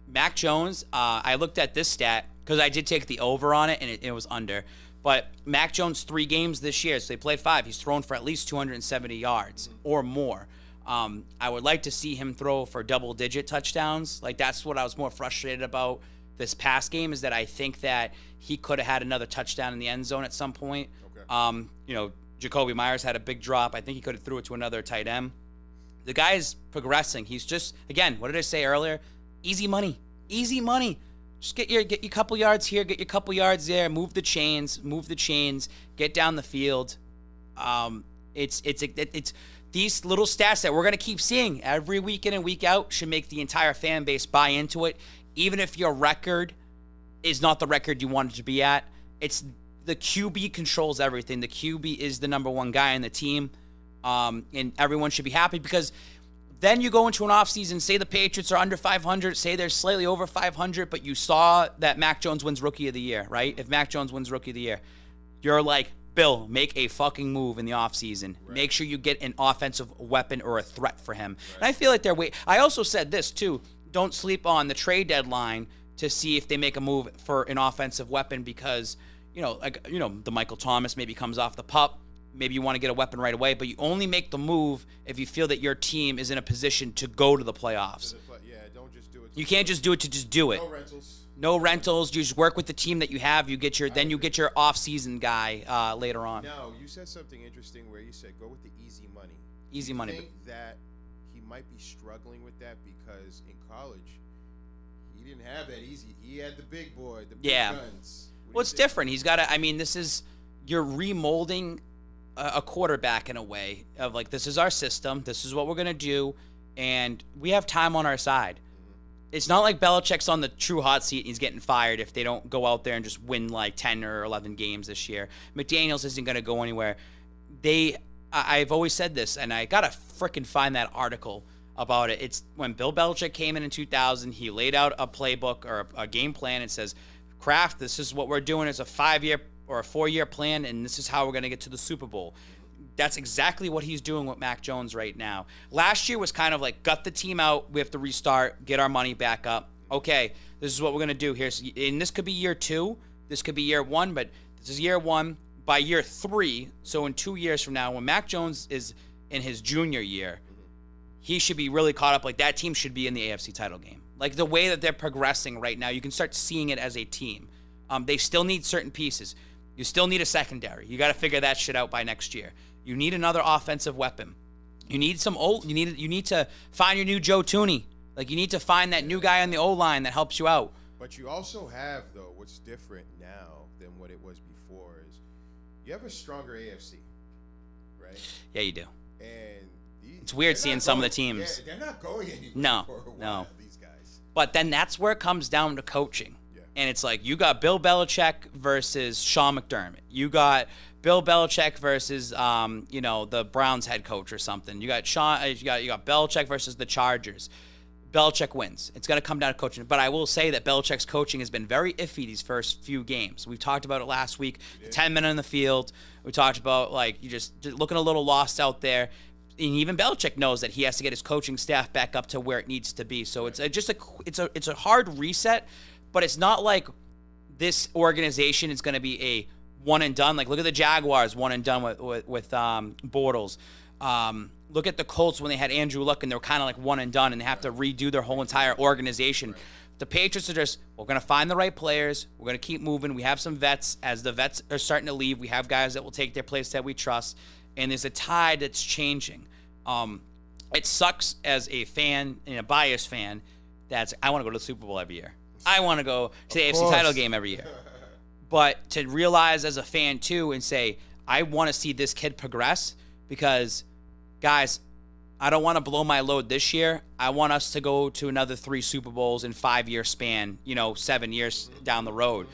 Mac Jones, I looked at this stat because I did take the over on it, and it was under. But Mac Jones, 3 games this year, so they played 5. He's thrown for at least 270 yards or more. I would like to see him throw for double-digit touchdowns. Like, that's what I was more frustrated about this past game, is that I think that he could have had another touchdown in the end zone at some point. Okay. Jacoby Myers had a big drop. I think he could have threw it to another tight end. The guy is progressing. He's just, again, what did I say earlier? Easy money. Easy money. Just get your couple yards here, get your couple yards there, move the chains, get down the field. It's these little stats that we're going to keep seeing every week in and week out should make the entire fan base buy into it. Even if your record is not the record you wanted to be at, it's the QB controls everything. The QB is the number one guy in the team, and everyone should be happy, because then you go into an offseason, say the Patriots are under 500, say they're slightly over 500, but you saw that Mac Jones wins Rookie of the Year, right? If Mac Jones wins Rookie of the Year, you're like, Bill, make a fucking move in the offseason. Right. Make sure you get an offensive weapon or a threat for him. Right. And I feel like they're I also said this, too. Don't sleep on the trade deadline to see if they make a move for an offensive weapon, because, the Michael Thomas maybe comes off the pup. maybe you want to get a weapon right away, but you only make the move if you feel that your team is in a position to go to the playoffs. Yeah, don't just do it. You can't just do it to just do it. No rentals. No rentals. You just work with the team that you have. You get your off-season guy later on. Now, you said something interesting where you said go with the easy money. Easy money. I think that he might be struggling with that because in college he didn't have that easy. He had the big boy, the big guns. Well, it's different. He's got to. I mean, you're remolding a quarterback in a way of like, this is our system. This is what we're gonna do, and we have time on our side. It's not like Belichick's on the true hot seat and he's getting fired if they don't go out there and just win like 10 or 11 games this year. McDaniels isn't going to go anywhere. I've always said this, and I got to freaking find that article about it. It's when Bill Belichick came in 2000, he laid out a playbook or a game plan and says, Kraft, this is what we're doing. It's a 5-year or a 4-year plan, and this is how we're going to get to the Super Bowl. That's exactly what he's doing with Mac Jones right now. Last year was kind of like, gut the team out. We have to restart, get our money back up. Okay, this is what we're going to do here. And this could be year 2. This could be year 1, but this is year 1. By year 3, so in 2 years from now, when Mac Jones is in his junior year, he should be really caught up. Like, that team should be in the AFC title game. Like, the way that they're progressing right now, you can start seeing it as a team. They still need certain pieces. You still need a secondary. You got to figure that shit out by next year. You need another offensive weapon. You need you need to find your new Joe Tooney. Like, you need to find that new guy on the O-line that helps you out. But you also have, though, what's different now than what it was before is you have a stronger AFC, right? Yeah, you do. And it's weird seeing some of the teams. Yeah, they're not going anywhere. No. These guys. But then that's where it comes down to coaching. Yeah. And it's like, you got Bill Belichick versus Sean McDermott. You got Bill Belichick versus the Browns head coach or something. You got Belichick versus the Chargers. Belichick wins. It's going to come down to coaching. But I will say that Belichick's coaching has been very iffy these first few games. We talked about it last week. The 10 men on the field. We talked about, like, you just looking a little lost out there. And even Belichick knows that he has to get his coaching staff back up to where it needs to be. So it's a hard reset, but it's not like this organization is going to be a one and done. Like, look at the Jaguars, one and done with Bortles. Look at the Colts when they had Andrew Luck and they were kind of like one and done and they have to redo their whole entire organization. The Patriots are just, we're going to find the right players. We're going to keep moving. We have some vets. As the vets are starting to leave, we have guys that will take their place that we trust. And there's a tide that's changing. It sucks as a fan and a biased fan I want to go to the Super Bowl every year. I want to go to the AFC title game every year. But to realize as a fan, too, and say, I want to see this kid progress because, guys, I don't want to blow my load this year. I want us to go to another 3 Super Bowls in 5-year span, 7 years down the road.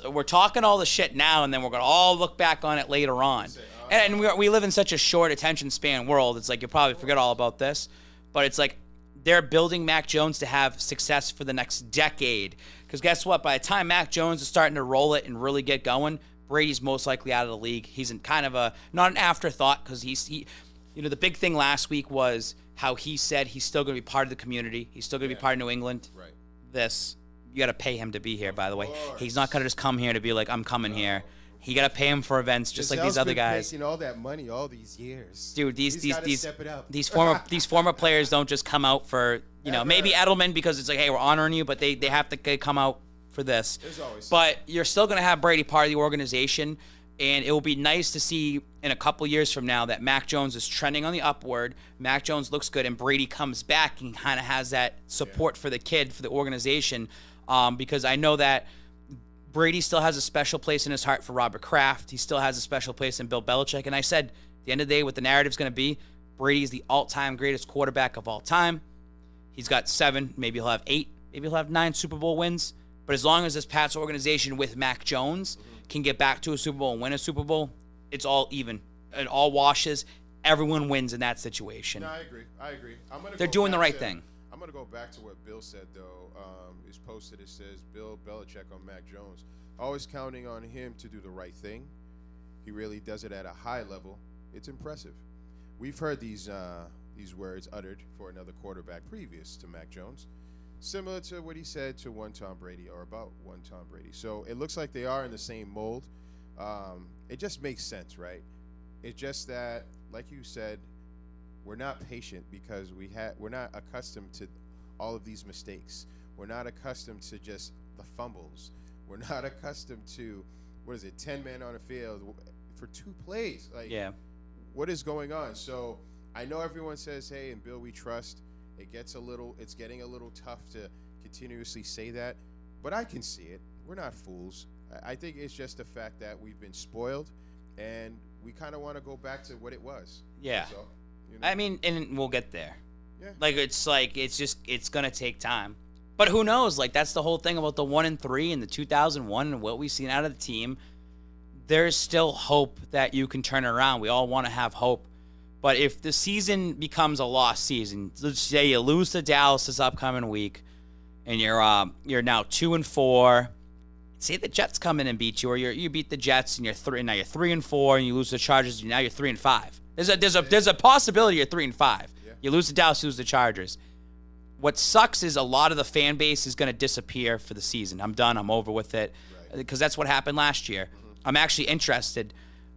We're talking all the shit now, and then we're going to all look back on it later on. And we live in such a short attention span world. It's like you'll probably forget all about this. But it's like they're building Mac Jones to have success for the next decade. Because guess what? By the time Mac Jones is starting to roll it and really get going, Brady's most likely out of the league. He's in kind of not an afterthought because the big thing last week was how he said he's still going to be part of the community. He's still going to be part of New England. Right. You got to pay him to be here, by the way. He's not going to just come here to be like, I'm coming here. You got to pay him for events just like these other guys. Making all that money all these years. Dude, these former players don't just come out for, maybe Edelman because it's like, hey, we're honoring you, but they have to come out for this. But you're still going to have Brady part of the organization, and it will be nice to see in a couple years from now that Mac Jones is trending on the upward. Mac Jones looks good, and Brady comes back and kind of has that support for the kid, for the organization, because I know that Brady still has a special place in his heart for Robert Kraft. He still has a special place in Bill Belichick. And I said, at the end of the day, what the narrative's going to be, Brady's the all-time greatest quarterback of all time. He's got 7, maybe he'll have 8, maybe he'll have 9 Super Bowl wins. But as long as this Pats organization with Mac Jones can get back to a Super Bowl and win a Super Bowl, it's all even. It all washes. Everyone wins in that situation. No, I agree. They're doing the right thing. I'm going to go back to what Bill said, though. It's posted, it says, Bill Belichick on Mac Jones. Always counting on him to do the right thing. He really does it at a high level. It's impressive. We've heard these words uttered for another quarterback previous to Mac Jones, similar to what he said to one Tom Brady or about one Tom Brady. So it looks like they are in the same mold. It just makes sense, right? It's just that, like you said, we're not patient because we're not accustomed to all of these mistakes. We're not accustomed to just the fumbles. We're not accustomed to 10 men on a field for 2 plays. Like, yeah. What is going on? So I know everyone says, "Hey, in Bill we trust." It's getting a little tough to continuously say that, but I can see it. We're not fools. I think it's just the fact that we've been spoiled, and we kind of want to go back to what it was. Yeah. So, I mean, and we'll get there. Yeah. It's gonna take time. But who knows? Like, that's the whole thing about the 1-3 and the 2001 and what we've seen out of the team. There's still hope that you can turn around. We all want to have hope. But if the season becomes a lost season, let's say you lose to Dallas this upcoming week, and you're now 2-4. Say the Jets come in and beat you, or you beat the Jets and now you're 3-4, and you lose to the Chargers, and now you're 3-5. There's a possibility you're 3-5. Yeah. You lose to Dallas, you lose to the Chargers. What sucks is a lot of the fan base is going to disappear for the season. I'm done. I'm over with it, because that's what happened last year. Mm-hmm. I'm actually interested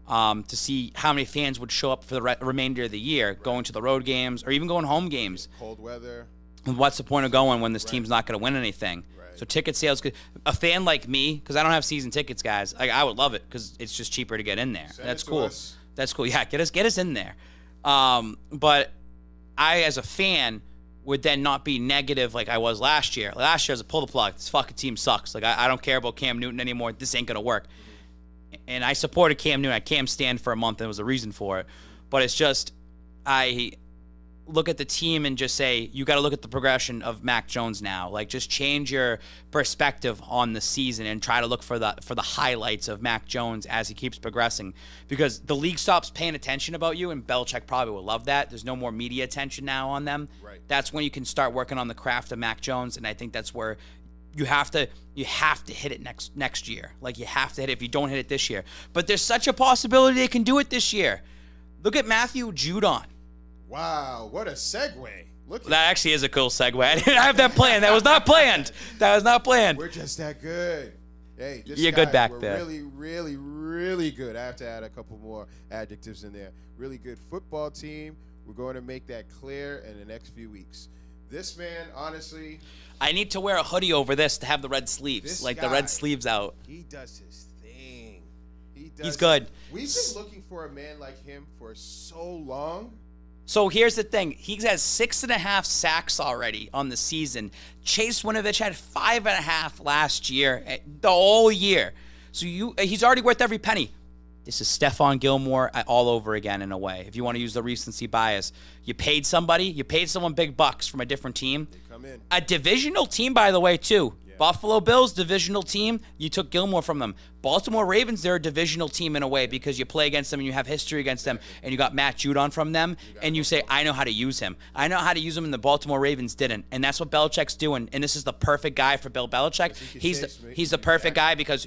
to see how many fans would show up for the remainder of the year, going to the road games or even going home games. Cold weather. And what's the point of going when this team's not going to win anything? Right. So ticket sales, a fan like me, because I don't have season tickets, guys, I would love it because it's just cheaper to get in there. That's cool. That's cool. Yeah, get us in there. But I, as a fan, would then not be negative like I was last year. Last year I was a pull the plug. This fucking team sucks. Like, I don't care about Cam Newton anymore. This ain't going to work. And I supported Cam Newton. I Cam stand for a month, and there was a reason for it. But it's just, I look at the team and just say, you got to look at the progression of Mac Jones now. Like, just change your perspective on the season and try to look for the highlights of Mac Jones as he keeps progressing. Because the league stops paying attention about you, and Belichick probably will love that. There's no more media attention now on them. Right. That's when you can start working on the craft of Mac Jones, and I think that's where you have to hit it next year. Like, you have to hit it if you don't hit it this year. But there's such a possibility they can do it this year. Look at Matthew Judon. Wow, what a segue. That actually is a cool segue. I didn't have that planned. That was not planned. We're just that good. Hey, you're good back there. Really, really, really good. I have to add a couple more adjectives in there. Really good football team. We're going to make that clear in the next few weeks. This man, honestly, I need to wear a hoodie over this to have the red sleeves, the red sleeves out. He does his thing. He's good. We've been looking for a man like him for so long. So here's the thing. He has 6.5 sacks already on the season. Chase Winovich had 5.5 last year, the whole year. So he's already worth every penny. This is Stephon Gilmore all over again, in a way. If you want to use the recency bias, you paid someone big bucks from a different team. They come in. A divisional team, by the way, too. Yeah. Buffalo Bills, divisional team. You took Gilmore from them. Baltimore Ravens, they're a divisional team in a way because you play against them and you have history against them, and you got Matt Judon from them, and you say, I know how to use him. I know how to use him, and the Baltimore Ravens didn't. And that's what Belichick's doing, and this is the perfect guy for Bill Belichick. He's the perfect guy because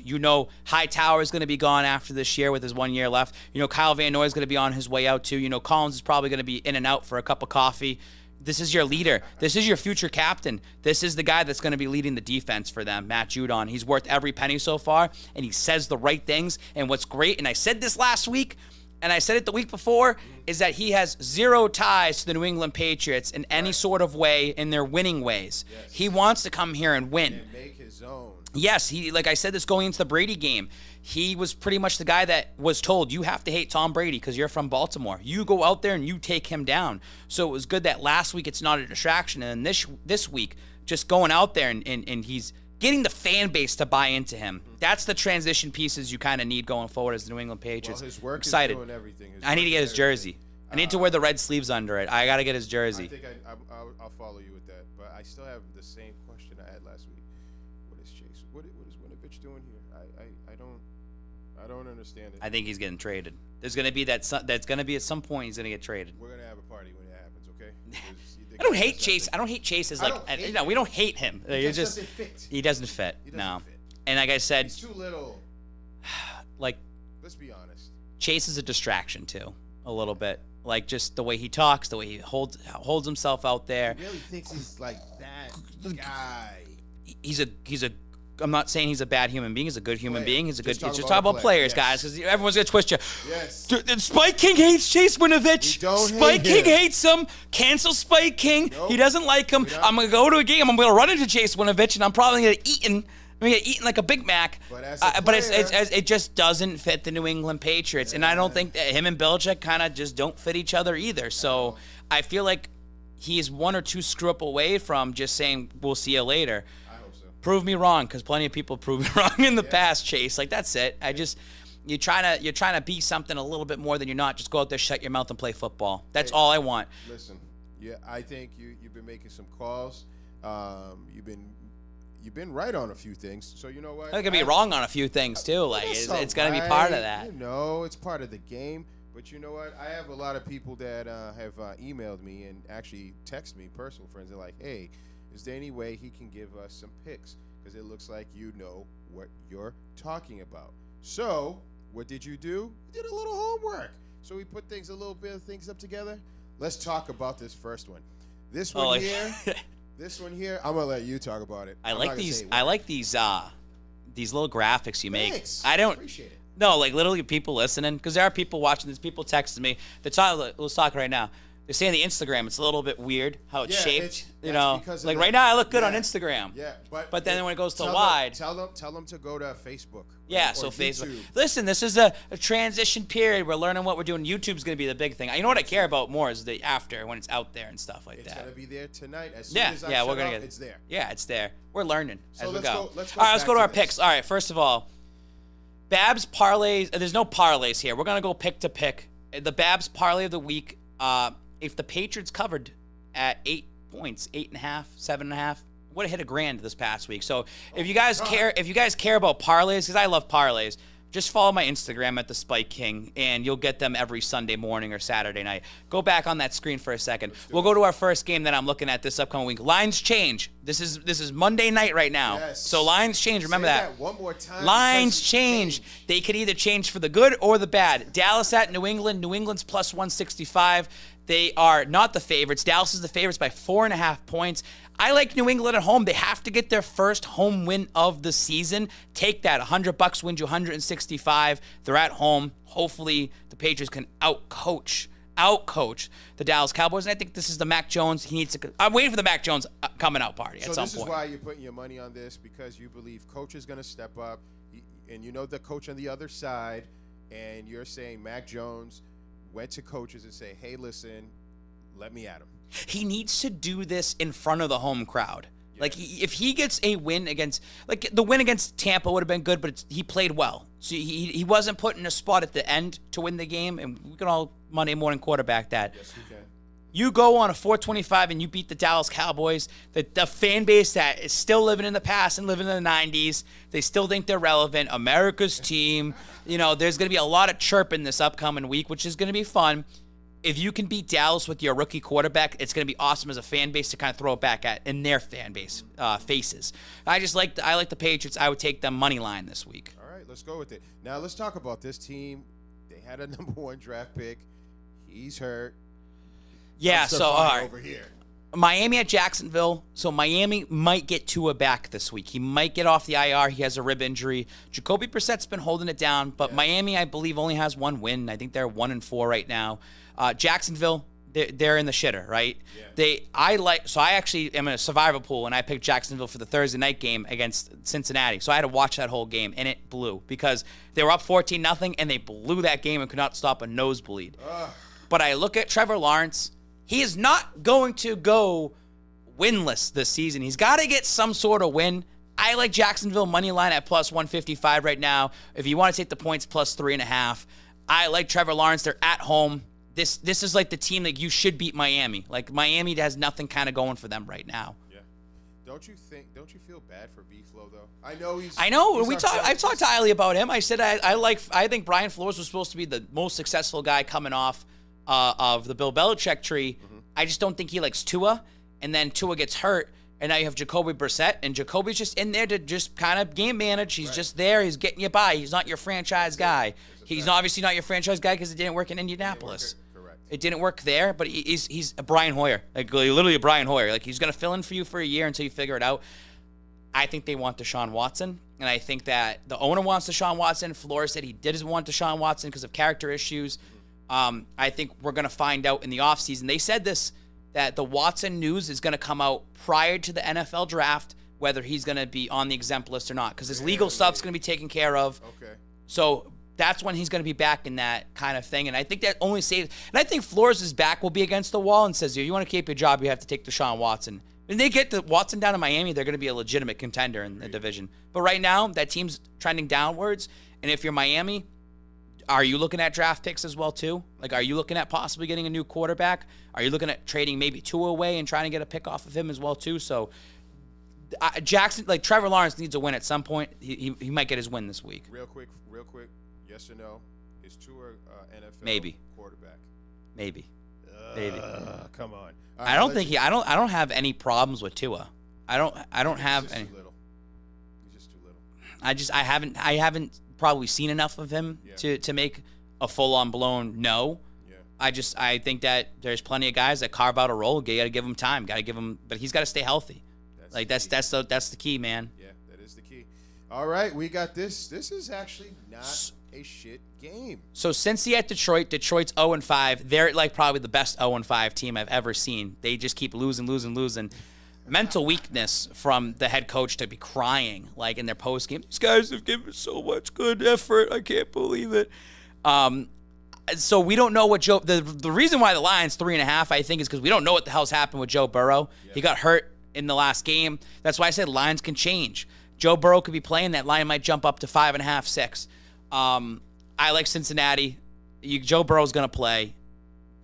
Hightower is going to be gone after this year with his 1 year left. Kyle Van Noy is going to be on his way out too. Collins is probably going to be in and out for a cup of coffee. This is your leader. This is your future captain. This is the guy that's going to be leading the defense for them, Matt Judon. He's worth every penny so far, and he says the right things. And what's great, and I said this last week, and I said it the week before, is that he has zero ties to the New England Patriots in any sort of way in their winning ways. Yes. He wants to come here and win. And make his own. Yes, like I said this going into the Brady game, he was pretty much the guy that was told, you have to hate Tom Brady because you're from Baltimore. You go out there and you take him down. So it was good that last week it's not a distraction. And then this week, just going out there and he's getting the fan base to buy into him. That's the transition pieces you kind of need going forward as the New England Patriots. Well, his work excited. Is doing everything. I need to get his jersey. I need to wear the red sleeves under it. I got to get his jersey. I think I'll follow you with that. But I still have the same question I had last week. What is Chase? What is Winovich doing here? I don't understand it. I think he's getting traded. There's going to be that's going to be at some point he's going to get traded. We're going to have a party when it happens, okay? I don't hate Chase. I don't hate Chase as we don't hate him. He just doesn't fit. He doesn't fit. No. And like I said, he's too little. Like, let's be honest. Chase is a distraction too, a little bit. Like, just the way he talks, the way he holds himself out there. He really thinks he's like that guy. He's a I'm not saying he's a bad human being. He's a good human being. He's a good. Just talk talk about players, yes. guys, because everyone's gonna twist you. Yes. Dude, Spike King hates Chase Winovich. Spike King hates him. Cancel Spike King. Nope. He doesn't like him. I'm gonna go to a game. I'm gonna run into Chase Winovich, and I'm probably gonna get eaten like a Big Mac. But it just doesn't fit the New England Patriots, and I don't think that him and Belichick kind of just don't fit each other either. So I feel like he's one or two screw up away from just saying we'll see you later. Prove me wrong, because plenty of people prove me wrong in the past, Chase. Like, that's it. You're trying to be something a little bit more than you're not. Just go out there, shut your mouth, and play football. That's all I want. Listen, I think you've been making some calls. You've been right on a few things. So you know what? I'm gonna be wrong on a few things too. Like it's gonna be part of that. It's part of the game. But you know what? I have a lot of people that have emailed me and actually text me, personal friends. They're like, hey, is there any way he can give us some picks? Because it looks like you know what you're talking about. So what did you do? You did a little homework. So we put a little bit of things up together. Let's talk about this first one. This one here. This one here. I'm gonna let you talk about it. I like these little graphics you make. Thanks. I don't appreciate it. No, like literally people listening, because there are people watching this. People texting me. Let's talk right now. They're saying the Instagram, it's a little bit weird how it's shaped. Like right now I look good on Instagram. Yeah, but then when it goes to wide, tell them to go to Facebook. Yeah, so Facebook. YouTube. Listen, this is a transition period. We're learning what we're doing. YouTube's gonna be the big thing. You know what I care about more is the after, when it's out there and stuff like that. It's gonna be there tonight. As soon as we're gonna get it. It's there. Yeah, it's there. We're learning as we go. Let's go. All right, let's go to our picks. All right, first of all, Babs parlays. There's no parlays here. We're gonna go pick to pick. The Babs parlay of the week. If the Patriots covered at 8 points, 8.5, 7.5, would have hit $1,000 this past week. So if you guys care about parlays, because I love parlays, just follow my Instagram at the Spike King, and you'll get them every Sunday morning or Saturday night. Go back on that screen for a second. We'll go to our first game that I'm looking at this upcoming week. Lines change. This is Monday night right now. Yes. So lines change. Remember that. One more time. Lines change. They could either change for the good or the bad. Dallas at New England. New England's plus 165. They are not the favorites. Dallas is the favorites by 4.5 points. I like New England at home. They have to get their first home win of the season. Take that. $100 wins you 165. They're at home. Hopefully the Patriots can outcoach the Dallas Cowboys. And I think this is the Mac Jones. I'm waiting for the Mac Jones coming out party at some point. So this is why you're putting your money on this, because you believe coach is going to step up, and you know the coach on the other side, and you're saying Mac Jones went to coaches and say, hey, listen, let me at him. He needs to do this in front of the home crowd. Yeah. Like, if he gets a win against, like, the win against Tampa would have been good, but he played well. So he wasn't put in a spot at the end to win the game, and we can all Monday morning quarterback that. Yes, we can. You go on a 425 and you beat the Dallas Cowboys, the fan base that is still living in the past and living in the 90s. They still think they're relevant. America's team. You know, there's going to be a lot of chirping this upcoming week, which is going to be fun. If you can beat Dallas with your rookie quarterback, it's going to be awesome as a fan base to kind of throw it back in their fan base faces. I like the Patriots. I would take them money line this week. All right, let's go with it. Now let's talk about this team. They had a number 1 draft pick. He's hurt. Yeah, so all right. Over here. Miami at Jacksonville. So Miami might get Tua back this week. He might get off the IR. He has a rib injury. Jacoby Brissett's been holding it down, but Miami, I believe, only has 1 win. I think they're 1-4 right now. Jacksonville, they're in the shitter, right? Yeah. I actually am in a survivor pool, and I picked Jacksonville for the Thursday night game against Cincinnati. So I had to watch that whole game, and it blew because they were up 14-0, and they blew that game and could not stop a nosebleed. But I look at Trevor Lawrence. He is not going to go winless this season. He's got to get some sort of win. I like Jacksonville money line at plus 155 right now. If you want to take the points, plus 3.5. I like Trevor Lawrence. They're at home. This is like the team that you should beat Miami. Like Miami has nothing kind of going for them right now. Yeah. Don't you feel bad for B-Flow though? I know. I've talked to Eiley about him. I said I think Brian Flores was supposed to be the most successful guy coming off of the Bill Belichick tree. Mm-hmm. I just don't think he likes Tua, and then Tua gets hurt, and now you have Jacoby Brissett, and Jacoby's just in there to just kind of game manage. He's just there. He's getting you by. He's not your franchise guy. He's obviously not your franchise guy because it didn't work in Indianapolis. It didn't work there, but he's a Brian Hoyer, like literally a Brian Hoyer. Like he's gonna fill in for you for a year until you figure it out. I think they want Deshaun Watson, and I think that the owner wants Deshaun Watson. Flores said he doesn't want Deshaun Watson because of character issues. I think we're going to find out in the offseason. They said this, that the Watson news is going to come out prior to the NFL draft, whether he's going to be on the exempt list or not, because his legal stuff's going to be taken care of. Okay. So that's when he's going to be back in that kind of thing. And I think that only saves. And I think Flores' back will be against the wall and says, you want to keep your job, you have to take Deshaun Watson. When they get the Watson down to Miami, they're going to be a legitimate contender in the division. But right now, that team's trending downwards. And if you're Miami, are you looking at draft picks as well, too? Like, are you looking at possibly getting a new quarterback? Are you looking at trading maybe Tua away and trying to get a pick off of him as well, too? So, Jackson, like, Trevor Lawrence needs a win at some point. He might get his win this week. Real quick. Yes or no? Is Tua NFL Maybe. quarterback? Maybe. Come on. I don't think I don't have any problems with Tua. I don't have any. He's just too little. I haven't probably seen enough of him to make a full-on blown no. Yeah. I think that there's plenty of guys that carve out a role. You got to give him time. Got to give him, but he's got to stay healthy. That's the key, man. Yeah, that is the key. All right, we got this. This is actually not a shit game. So Cincy at Detroit. Detroit's 0-5. They're like probably the best 0-5 team I've ever seen. They just keep losing. Mental weakness from the head coach to be crying like in their post game. These guys have given so much good effort. I can't believe it. So we don't know what Joe. The reason why the Lions 3.5, I think, is because we don't know what the hell's happened with Joe Burrow. Yeah. He got hurt in the last game. That's why I said lines can change. Joe Burrow could be playing. That line might jump up to 5.5, 6. I like Cincinnati. Joe Burrow's going to play.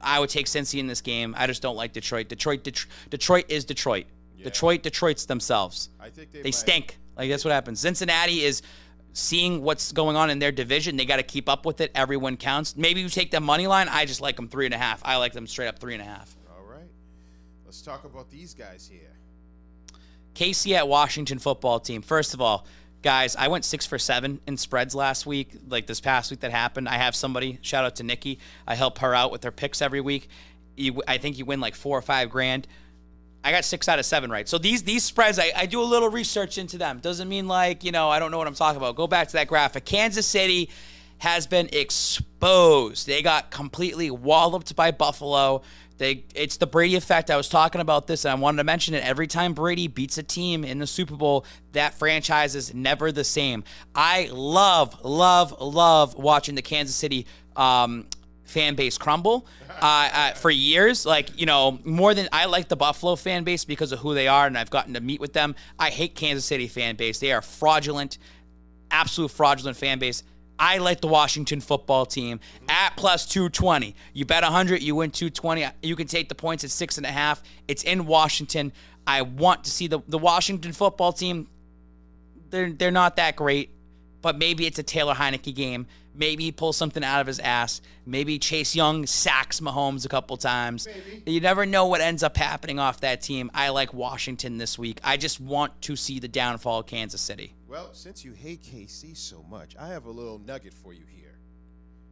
I would take Cincy in this game. I just don't like Detroit. Detroit is Detroit. Yeah. Detroit's themselves. I think they stink. Like, that's what happens. Cincinnati is seeing what's going on in their division. They got to keep up with it. Everyone counts. Maybe you take the money line. I just like them 3.5. I like them straight up 3.5. All right. Let's talk about these guys here. KC at Washington football team. First of all, guys, I went 6 for 7 in spreads last week, like this past week that happened. I have somebody, shout out to Nikki. I help her out with her picks every week. I think you win like $4 or $5 grand. I got 6 out of 7 right. So these spreads, I do a little research into them. Doesn't mean like, I don't know what I'm talking about. Go back to that graphic. Kansas City has been exposed. They got completely walloped by Buffalo. It's the Brady effect. I was talking about this, and I wanted to mention it. Every time Brady beats a team in the Super Bowl, that franchise is never the same. I love watching the Kansas City fan base crumble for years. Like, more than I like the Buffalo fan base because of who they are, and I've gotten to meet with them. I hate Kansas City fan base. They are fraudulent, absolute fraudulent fan base. I like the Washington football team at plus 220. You bet 100, you win 220. You can take the points at 6.5. It's in Washington. I want to see the Washington football team. They're not that great, but maybe it's a Taylor Heineke game. Maybe he pulls something out of his ass. Maybe Chase Young sacks Mahomes a couple times. Maybe. You never know what ends up happening off that team. I like Washington this week. I just want to see the downfall of Kansas City. Well, since you hate KC so much, I have a little nugget for you here.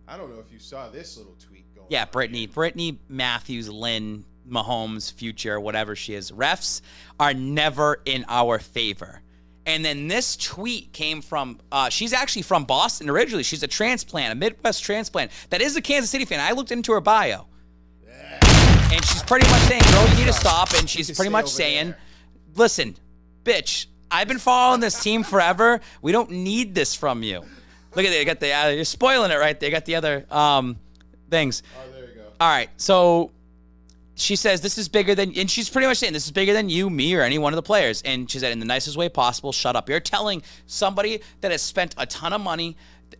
I don't know if you saw this little tweet going on. Yeah, Brittany Matthews, Lynn, Mahomes, future, whatever she is. Refs are never in our favor. And then this tweet came from, she's actually from Boston originally. She's a transplant, a Midwest transplant. That is a Kansas City fan. I looked into her bio. Yeah. And she's pretty much saying, girl, you need to stop. And she's pretty much saying, listen, bitch, I've been following this team forever. We don't need this from you. Look at it. Got the, you're spoiling it right there. Got the other things. Oh, there you go. All right. So she says this is bigger than, and she's pretty much saying this is bigger than you, me, or any one of the players. And she said in the nicest way possible, shut up. You're telling somebody that has spent a ton of money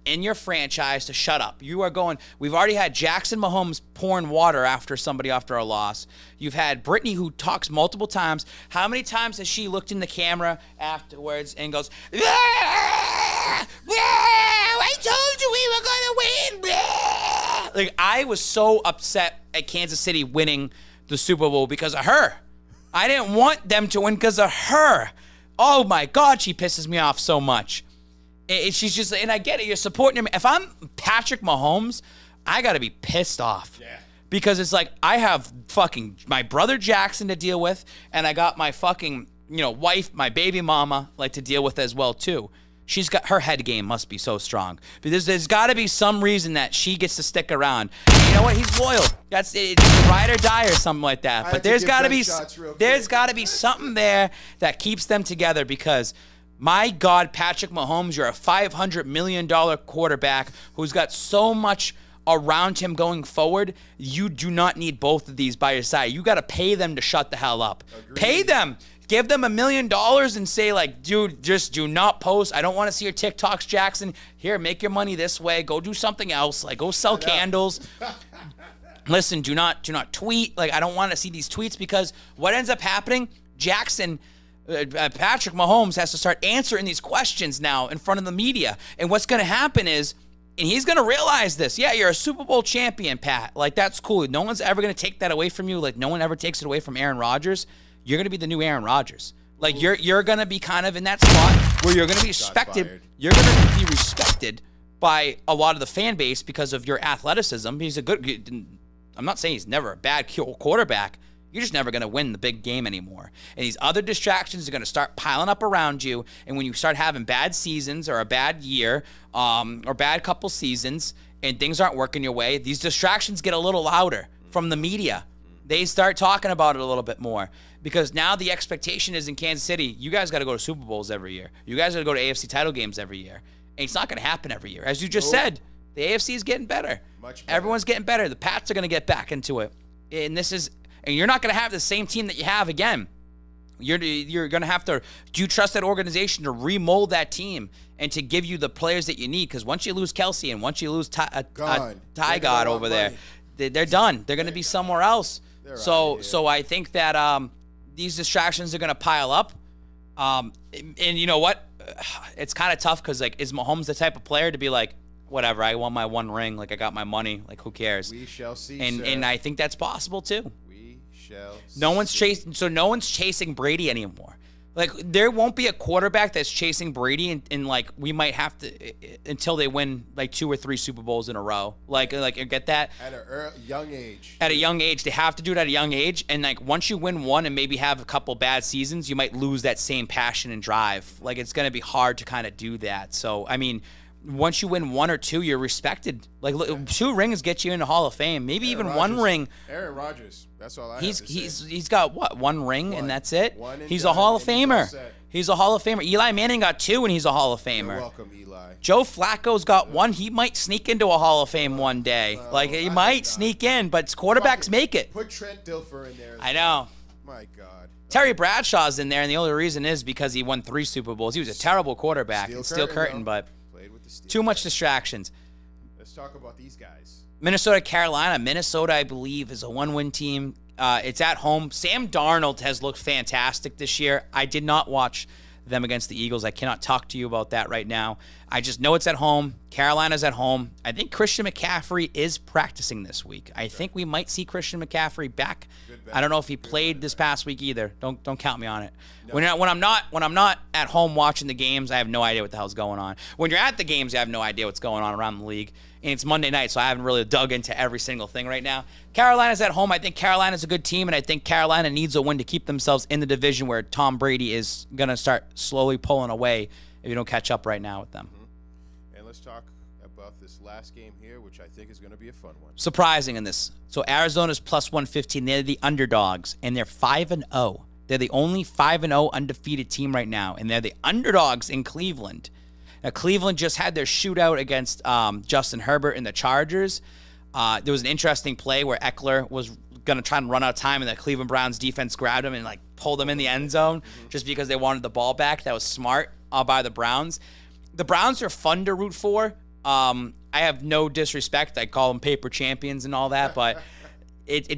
in your franchise to shut up. You are going, we've already had Jackson Mahomes pouring water after somebody after a loss. You've had Brittany who talks multiple times. How many times has she looked in the camera afterwards and goes, I told you we were going to win. Like, I was so upset at Kansas City winning the Super Bowl because of her. I didn't want them to win because of her. Oh my God, she pisses me off so much. She's just, and I get it, you're supporting him. If I'm Patrick Mahomes, I got to be pissed off. Yeah. Because it's like, I have fucking my brother Jackson to deal with, and I got my fucking wife, my baby mama, like to deal with as well too. She's got her head game must be so strong. Because there's got to be some reason that she gets to stick around. And you know what? He's loyal. It's ride or die or something like that. But there's got to be something there that keeps them together because my God, Patrick Mahomes, you're a $500 million quarterback who's got so much around him going forward. You do not need both of these by your side. You got to pay them to shut the hell up. Agreed. Pay them. Give them $1 million and say, like, dude, just do not post. I don't want to see your TikToks, Jackson. Here, make your money this way. Go do something else. Like, go sell candles. Listen, do not tweet. Like, I don't want to see these tweets because what ends up happening, Jackson, Patrick Mahomes has to start answering these questions now in front of the media. And what's going to happen is, and he's going to realize this. Yeah, you're a Super Bowl champion, Pat. Like, that's cool. No one's ever going to take that away from you. Like, no one ever takes it away from Aaron Rodgers. You're going to be the new Aaron Rodgers. Like, you're going to be kind of in that spot where you're going to be respected. You're going to be respected by a lot of the fan base because of your athleticism. He's a good – I'm not saying he's never a bad quarterback. You're just never going to win the big game anymore. And these other distractions are going to start piling up around you. And when you start having bad seasons or a bad year or bad couple seasons and things aren't working your way, these distractions get a little louder from the media. They start talking about it a little bit more because now the expectation is in Kansas City, you guys got to go to Super Bowls every year. You guys got to go to AFC title games every year. And it's not going to happen every year. As you just said, the AFC is getting better. Much better. Everyone's getting better. The Pats are going to get back into it. And you're not going to have the same team that you have again. You're going to have to, do you trust that organization to remold that team and to give you the players that you need? Because once you lose Kelsey and once you lose Ty God over there, they're done. They're going to be somewhere else. So I think that these distractions are going to pile up. And you know what? It's kind of tough because, like, is Mahomes the type of player to be like, whatever, I won my one ring. Like, I got my money. Like, who cares? We shall see, and I think that's possible, too. We shall see. No one's chasing Brady anymore. Like, there won't be a quarterback that's chasing Brady, and like, we might have to until they win like 2 or 3 Super Bowls in a row. Like get that at a young age. At a young age, they have to do it at a young age. And like, once you win one and maybe have a couple bad seasons, you might lose that same passion and drive. Like, it's gonna be hard to kind of do that. So I mean, once you win 1 or 2, you're respected. Like, 2 rings get you in the Hall of Fame. Maybe Aaron even Rodgers, 1 ring. Aaron Rodgers. That's all I have to say. He's got what, 1 ring and that's it. He's a Hall of Famer. He's a Hall of Famer. Eli Manning got 2 and he's a Hall of Famer. You're welcome, Eli. Joe Flacco's got 1. He might sneak into a Hall of Fame one day. Like, he might sneak in, but quarterbacks make it. Put Trent Dilfer in there. I know. My God. Terry Bradshaw's in there, and the only reason is because he won 3 Super Bowls. He was a terrible quarterback. Steel curtain, but too much distractions. Let's talk about these guys. Minnesota, Carolina. Minnesota, I believe, is a 1-win team. It's at home. Sam Darnold has looked fantastic this year. I did not watch them against the Eagles. I cannot talk to you about that right now. I just know it's at home. Carolina's at home. I think Christian McCaffrey is practicing this week. I think we might see Christian McCaffrey back. I don't know if he played this past week either. Don't count me on it. No. When I'm not at home watching the games, I have no idea what the hell's going on. When you're at the games, you have no idea what's going on around the league. And it's Monday night, so I haven't really dug into every single thing right now. Carolina's at home. I think Carolina's a good team, and I think Carolina needs a win to keep themselves in the division where Tom Brady is going to start slowly pulling away if you don't catch up right now with them. Mm-hmm. And let's talk about this last game here, which I think is going to be a fun one. Surprising in this. So Arizona's plus 115. They're the underdogs, and they're 5-0. They're the only 5-0 undefeated team right now, and they're the underdogs in Cleveland. Now, Cleveland just had their shootout against Justin Herbert and the Chargers. There was an interesting play where Eckler was going to try and run out of time, and the Cleveland Browns defense grabbed him and like pulled him in the end zone just because they wanted the ball back. That was smart by the Browns. The Browns are fun to root for. I have no disrespect. I call them paper champions and all that, but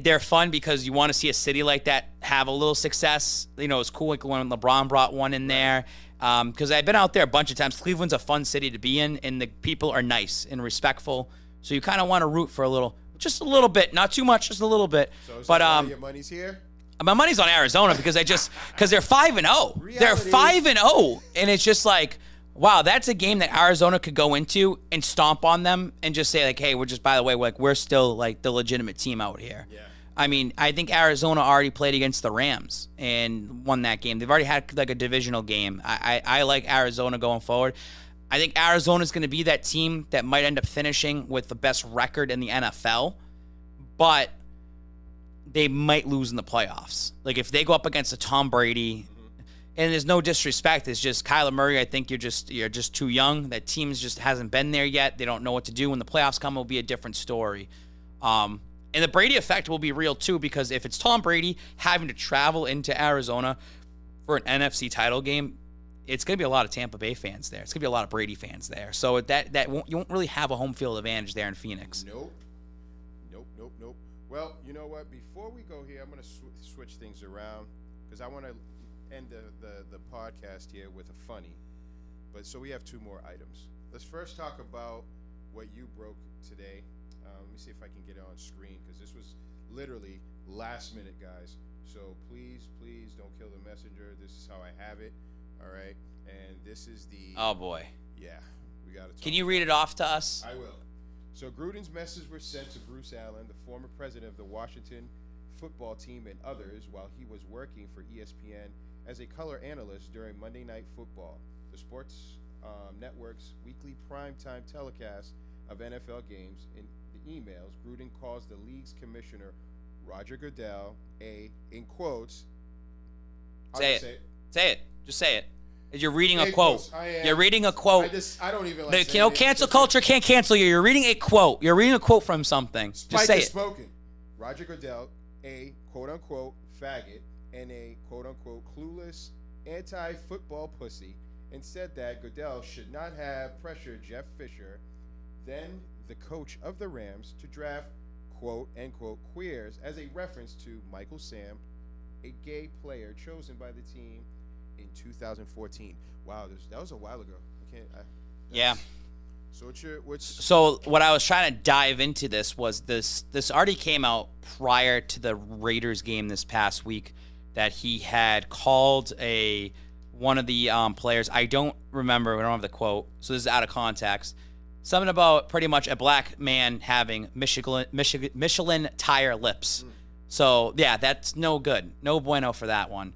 they're fun because you want to see a city like that have a little success. You know, it's cool like when LeBron brought one in there. Because I've been out there a bunch of times. Cleveland's a fun city to be in, and the people are nice and respectful. So you kind of want to root for just a little bit, not too much, just a little bit. So your money's here? My money's on Arizona because they're 5-0. They're 5-0, and it's just like, wow, that's a game that Arizona could go into and stomp on them and just say like, hey, by the way, we're still like the legitimate team out here. Yeah. I mean, I think Arizona already played against the Rams and won that game. They've already had like a divisional game. I like Arizona going forward. I think Arizona's going to be that team that might end up finishing with the best record in the NFL, but they might lose in the playoffs. Like if they go up against a Tom Brady, and there's no disrespect, it's just Kyler Murray. I think you're just too young. That team just hasn't been there yet. They don't know what to do. When the playoffs come, it'll be a different story. And the Brady effect will be real too, because if it's Tom Brady having to travel into Arizona for an NFC title game, it's going to be a lot of Tampa Bay fans there. It's going to be a lot of Brady fans there. So you won't really have a home field advantage there in Phoenix. Nope. Well, you know what? Before we go here, I'm going to switch things around because I want to end the podcast here with a funny. But so we have two more items. Let's first talk about what you broke today. Let me see if I can get it on screen because this was literally last minute, guys. So please don't kill the messenger. This is how I have it. All right. And this is the... Oh, boy. Yeah. We got to. Can you read it off to us? I will. So Gruden's messages were sent to Bruce Allen, the former president of the Washington football team, and others while he was working for ESPN as a color analyst during Monday Night Football, the sports network's weekly primetime telecast of NFL games. In the emails, Gruden calls the league's commissioner, Roger Goodell, in quotes... Say it. Just say it. You're reading a quote. You're reading a quote. I don't even like saying it. Cancel culture can't cancel you. You're reading a quote. You're reading a quote from something. Just say it. Spoken. Roger Goodell, a quote-unquote faggot and a quote-unquote clueless anti-football pussy, and said that Goodell should not have pressured Jeff Fisher, then the coach of the Rams, to draft quote-unquote queers as a reference to Michael Sam, a gay player chosen by the team in 2014. Wow, that was a while ago. Yeah. So So what I was trying to dive into this was this already came out prior to the Raiders game this past week, that he had called one of the players. I don't remember. We don't have the quote, so this is out of context. Something about pretty much a black man having Michelin tire lips. So yeah, that's no good. No bueno for that one.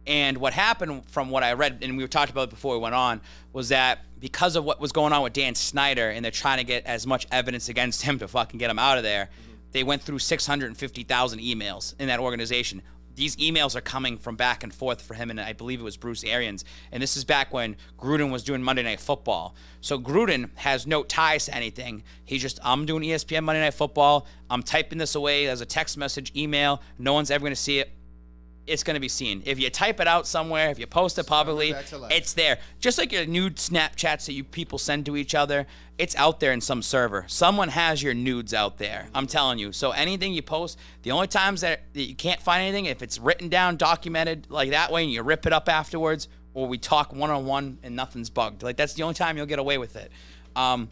And what happened, from what I read, and we talked about it before we went on, was that because of what was going on with Dan Snyder, and they're trying to get as much evidence against him to fucking get him out of there, they went through 650,000 emails in that organization. These emails are coming from back and forth for him, and I believe it was Bruce Arians. And this is back when Gruden was doing Monday Night Football. So Gruden has no ties to anything. He's just, I'm doing ESPN Monday Night Football. I'm typing this away as a text message, email. No one's ever going to see it. It's going to be seen. If you type it out somewhere, if you post it publicly, it's there. Just like your nude Snapchats that you people send to each other, it's out there in some server. Someone has your nudes out there. I'm telling you. So anything you post, the only times that you can't find anything, if it's written down, documented like that way, and you rip it up afterwards, or we talk one-on-one and nothing's bugged. Like, that's the only time you'll get away with it. I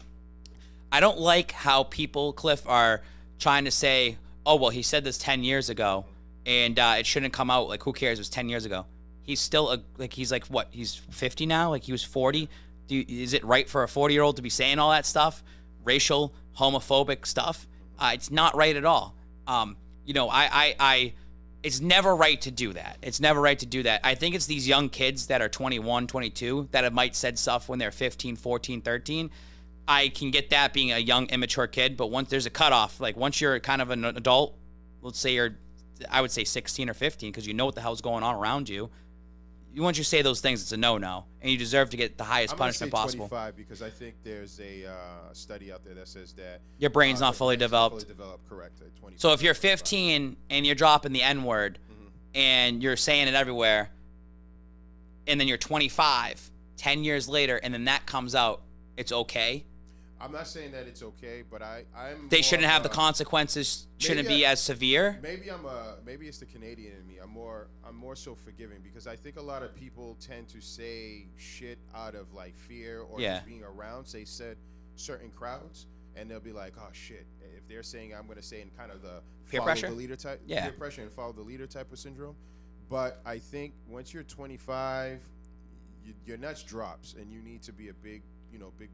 don't like how people, Cliff, are trying to say, oh, well, he said this 10 years ago. And it shouldn't come out. Like, who cares? It was 10 years ago. He's still he's like, what? He's 50 now? Like, he was 40? Is it right for a 40-year-old to be saying all that stuff? Racial, homophobic stuff? It's not right at all. It's never right to do that. It's never right to do that. I think it's these young kids that are 21, 22 that have might said stuff when they're 15, 14, 13. I can get that being a young, immature kid. But once there's a cutoff, like once you're kind of an adult, let's say I would say 16 or 15, because you know what the hell's going on around you. Once you say those things, it's a no-no, and you deserve to get the highest punishment possible. I'm going to say 25 because I think there's a study out there that says that your brain's not fully developed. Not fully developed, correct. So if you're 15 and you're dropping the N-word and you're saying it everywhere, and then you're 25, 10 years later, and then that comes out, it's okay. I'm not saying that it's okay, but they shouldn't have the consequences. Shouldn't be as severe. Maybe it's the Canadian in me. I'm more so forgiving because I think a lot of people tend to say shit out of like fear or just being around, say certain crowds, and they'll be like, oh shit. If they're saying, I'm going to say in kind of the peer pressure, the leader type, peer pressure and follow the leader type of syndrome. But I think once you're 25, your nuts drops, and you need to be a big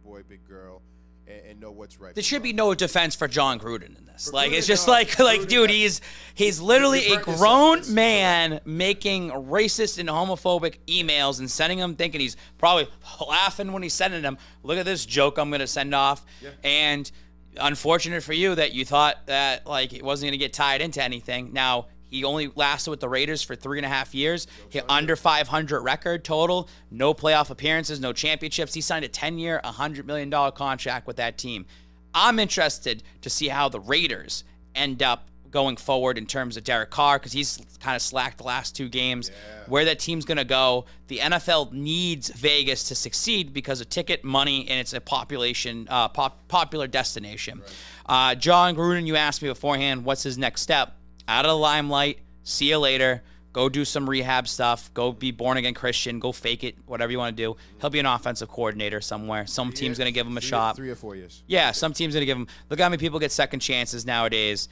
boy, big girl. and know what's right. There should be no defense for John Gruden in this. Like, Gruden, it's just no. like, Gruden, dude, he's literally a burnt grown yourself. man making racist and homophobic emails and sending them, thinking he's probably laughing when he's sending them. Look at this joke I'm gonna send off. Yeah. And unfortunate for you that you thought that like it wasn't gonna get tied into anything. Now, he only lasted with the Raiders for 3.5 years. He under 500 record total. No playoff appearances, no championships. He signed a 10-year, $100 million contract with that team. I'm interested to see how the Raiders end up going forward in terms of Derek Carr, because he's kind of slacked the last 2 games. Yeah. Where that team's going to go. The NFL needs Vegas to succeed because of ticket money, and it's a popular destination. Right. John Gruden, you asked me beforehand, what's his next step? Out of the limelight, see you later, go do some rehab stuff, go be born-again Christian, go fake it, whatever you want to do. He'll be an offensive coordinator somewhere. Some team's going to give him a shot. 3 or 4 years. Yeah, some team's going to give him. Look how many people get second chances nowadays,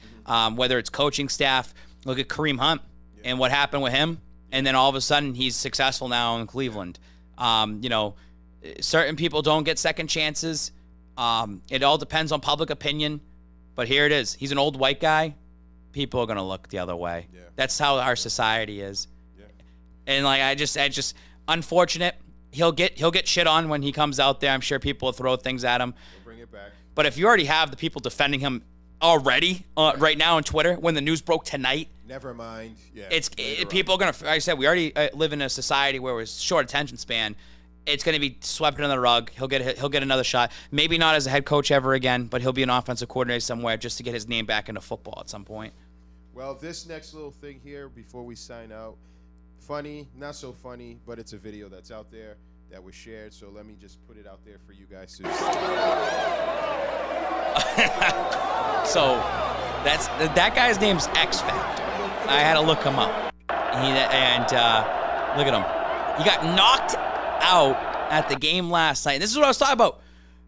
whether it's coaching staff. Look at Kareem Hunt and what happened with him, and then all of a sudden he's successful now in Cleveland. Certain people don't get second chances. It all depends on public opinion, but here it is. He's an old white guy. People are gonna look the other way. Yeah. That's how our society is. Yeah. And like I just unfortunate. He'll get shit on when he comes out there. I'm sure people will throw things at him. We'll bring it back. But if you already have the people defending him already right now on Twitter, when the news broke tonight, never mind. Yeah. People are gonna. Like I said, we already live in a society where we're short attention span. It's going to be swept under the rug. He'll get another shot. Maybe not as a head coach ever again, but he'll be an offensive coordinator somewhere just to get his name back into football at some point. Well, this next little thing here before we sign out, funny, not so funny, but it's a video that's out there that was shared. So let me just put it out there for you guys to see. So that guy's name's X Factor. I had to look him up. Look at him. He got knocked out at the game last night. This is what I was talking about.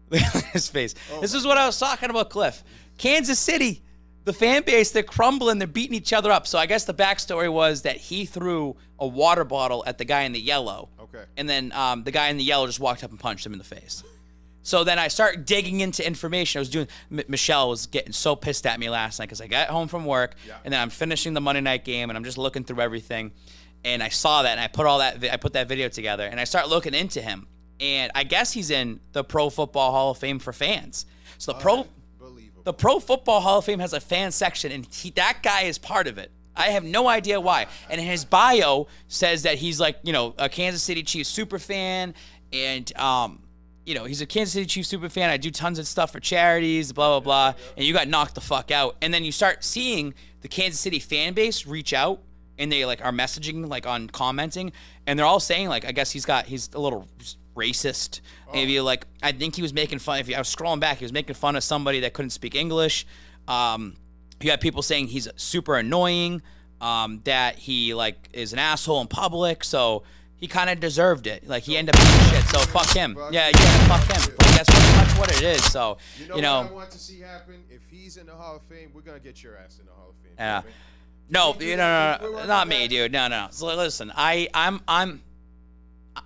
Look at his face. This is what I was talking about, Cliff. Kansas City, the fan base, they're crumbling. They're beating each other up. So I guess the backstory was that he threw a water bottle at the guy in the yellow. Okay. And then the guy in the yellow just walked up and punched him in the face. So then I start digging into information. Michelle was getting so pissed at me last night because I got home from work, and then I'm finishing the Monday night game, and I'm just looking through everything. And I saw that, and I put that video together, and I start looking into him. And I guess he's in the Pro Football Hall of Fame for fans. So the Pro Football Hall of Fame has a fan section, and that guy is part of it. I have no idea why. And in his bio says that he's like, a Kansas City Chiefs super fan, and he's a Kansas City Chiefs super fan. I do tons of stuff for charities, blah, blah, blah. And you got knocked the fuck out. And then you start seeing the Kansas City fan base reach out, and they are messaging, on commenting, and they're all saying, I guess he's a little racist. Maybe I think he was making fun. I was scrolling back, he was making fun of somebody that couldn't speak English. You had people saying he's super annoying, that he is an asshole in public. So he kind of deserved it. He ended up being shit. So fuck him. Fuck him. That's pretty much what it is. So what I want to see happen? If he's in the Hall of Fame, we're gonna get your ass in the Hall of Fame. Yeah. No, not me, dude. No. So listen, I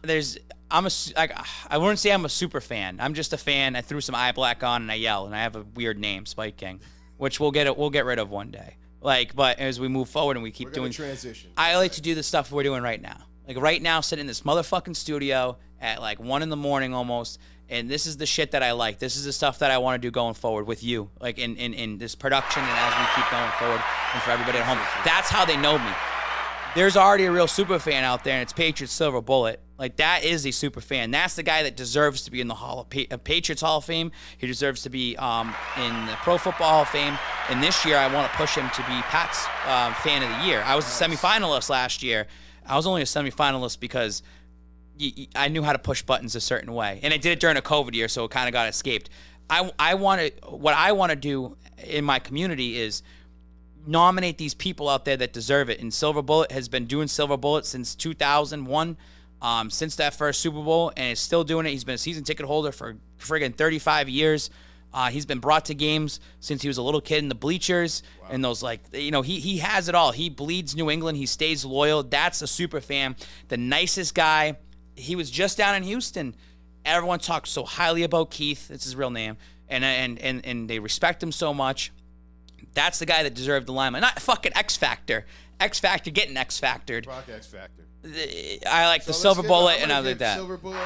wouldn't say I'm a super fan. I'm just a fan. I threw some eye black on and I yell, and I have a weird name, Spike King, which we'll get rid of one day. But as we move forward and we keep doing transition, I like to do the stuff we're doing right now. Right now, sitting in this motherfucking studio at 1 a.m. almost. And this is the shit that I like. This is the stuff that I want to do going forward with you, in this production and as we keep going forward and for everybody at home. That's how they know me. There's already a real super fan out there, and it's Patriots Silver Bullet. That is a super fan. That's the guy that deserves to be in the Patriots Hall of Fame. He deserves to be in the Pro Football Hall of Fame. And this year, I want to push him to be Pat's Fan of the Year. I was a semifinalist last year. I was only a semifinalist because I knew how to push buttons a certain way, and I did it during a COVID year, so it kind of got escaped. What I want to do in my community is nominate these people out there that deserve it. And Silver Bullet has been doing Silver Bullet since 2001, since that first Super Bowl, and is still doing it. He's been a season ticket holder for friggin' 35 years. He's been brought to games since he was a little kid in the bleachers. Wow. And those he has it all. He bleeds New England. He stays loyal. That's a super fan. The nicest guy. He was just down in Houston. Everyone talks so highly about Keith. That's his real name. and they respect him so much. That's the guy that deserved the limelight. Not fucking X Factor. X Factor getting X Factored. Fuck X Factor. I like the silver bullet and I like that. Silver bullet. We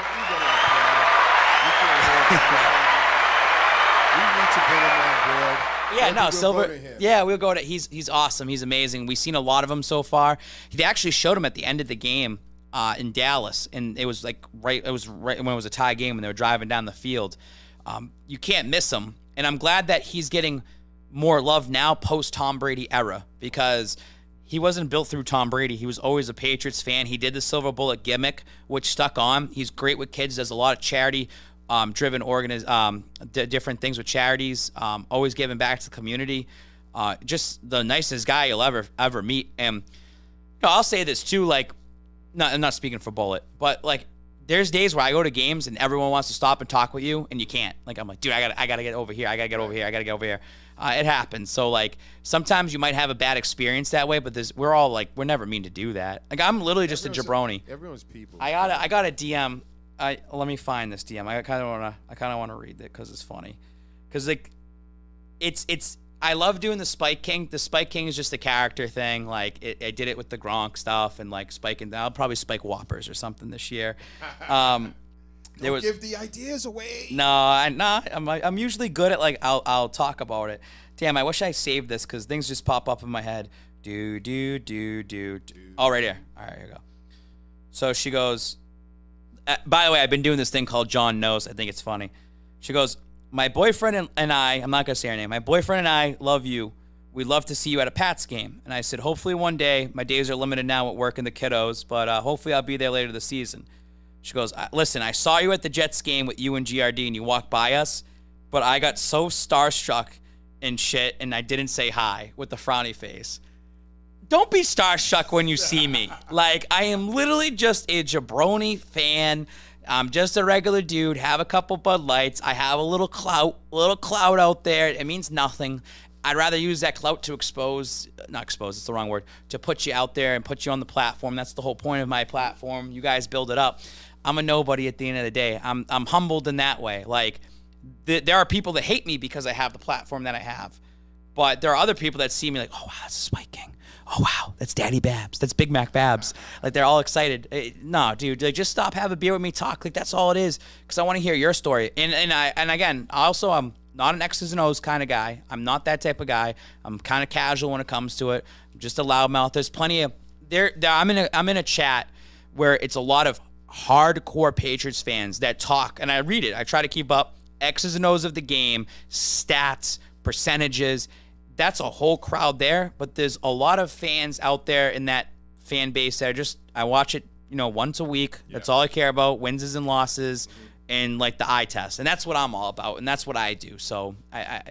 need to bring him on board. Yeah, no, Silver. Yeah, we'll go to. He's awesome. He's amazing. We've seen a lot of him so far. They actually showed him at the end of the game in Dallas, and it was like right when it was a tie game when they were driving down the field. You can't miss him, and I'm glad that he's getting more love now post Tom Brady era, because he wasn't built through Tom Brady. He was always a Patriots fan. He did the silver bullet gimmick, which stuck on. He's great with kids. Does a lot of charity driven different things with charities, always giving back to the community. Just the nicest guy you'll ever meet. And I'll say this too, like, I'm not speaking for Bullet, but like, there's days where I go to games and everyone wants to stop and talk with you, and you can't. Like, I'm like, dude, I gotta get over here. I gotta get over here. I gotta get over here. It happens. So like, sometimes you might have a bad experience that way, but we're all like, we're never mean to do that. Like, I'm literally just a jabroni. Everyone's people. I got a DM. Let me find this DM. I kind of wanna read it because it's funny. Because like, it's. I love doing the Spike King. The Spike King is just a character thing. Like, I did it with the Gronk stuff and like spiking. I'll probably spike Whoppers or something this year. Don't give the ideas away. No, I'm usually good at like I'll talk about it. Damn, I wish I saved this because things just pop up in my head. Do. Oh, right here. All right, here we go. So she goes. By the way, I've been doing this thing called John Knows. I think it's funny. She goes, my boyfriend and I, I'm not going to say her name. My boyfriend and I love you. We'd love to see you at a Pats game. And I said, hopefully one day. My days are limited now at work and the kiddos, but hopefully I'll be there later this season. She goes, listen, I saw you at the Jets game with you and GRD and you walked by us, but I got so starstruck and shit and I didn't say hi with the frowny face. Don't be starstruck when you see me. Like, I am literally just a jabroni fan. I'm just a regular dude, have a couple Bud Lights. I have a little clout out there. It means nothing. I'd rather use that clout to not expose, it's the wrong word, to put you out there and put you on the platform. That's the whole point of my platform. You guys build it up. I'm a nobody at the end of the day. I'm humbled in that way. Like, there are people that hate me because I have the platform that I have. But there are other people that see me like, oh, wow, that's a Spike King. Oh, wow, that's Daddy Babs. That's Big Mac Babs. Like, they're all excited. No, dude, like, just stop, have a beer with me, talk. Like, that's all it is, because I want to hear your story. And again, also, I'm not an X's and O's kind of guy. I'm not that type of guy. I'm kind of casual when it comes to it. I'm just a loudmouth. There's plenty of I'm in a chat where it's a lot of hardcore Patriots fans that talk, and I read it. I try to keep up X's and O's of the game, stats, percentages. That's a whole crowd there, but there's a lot of fans out there in that fan base that I watch it, once a week. Yeah. That's all I care about, wins and losses, and like the eye test. And that's what I'm all about, and that's what I do. So, I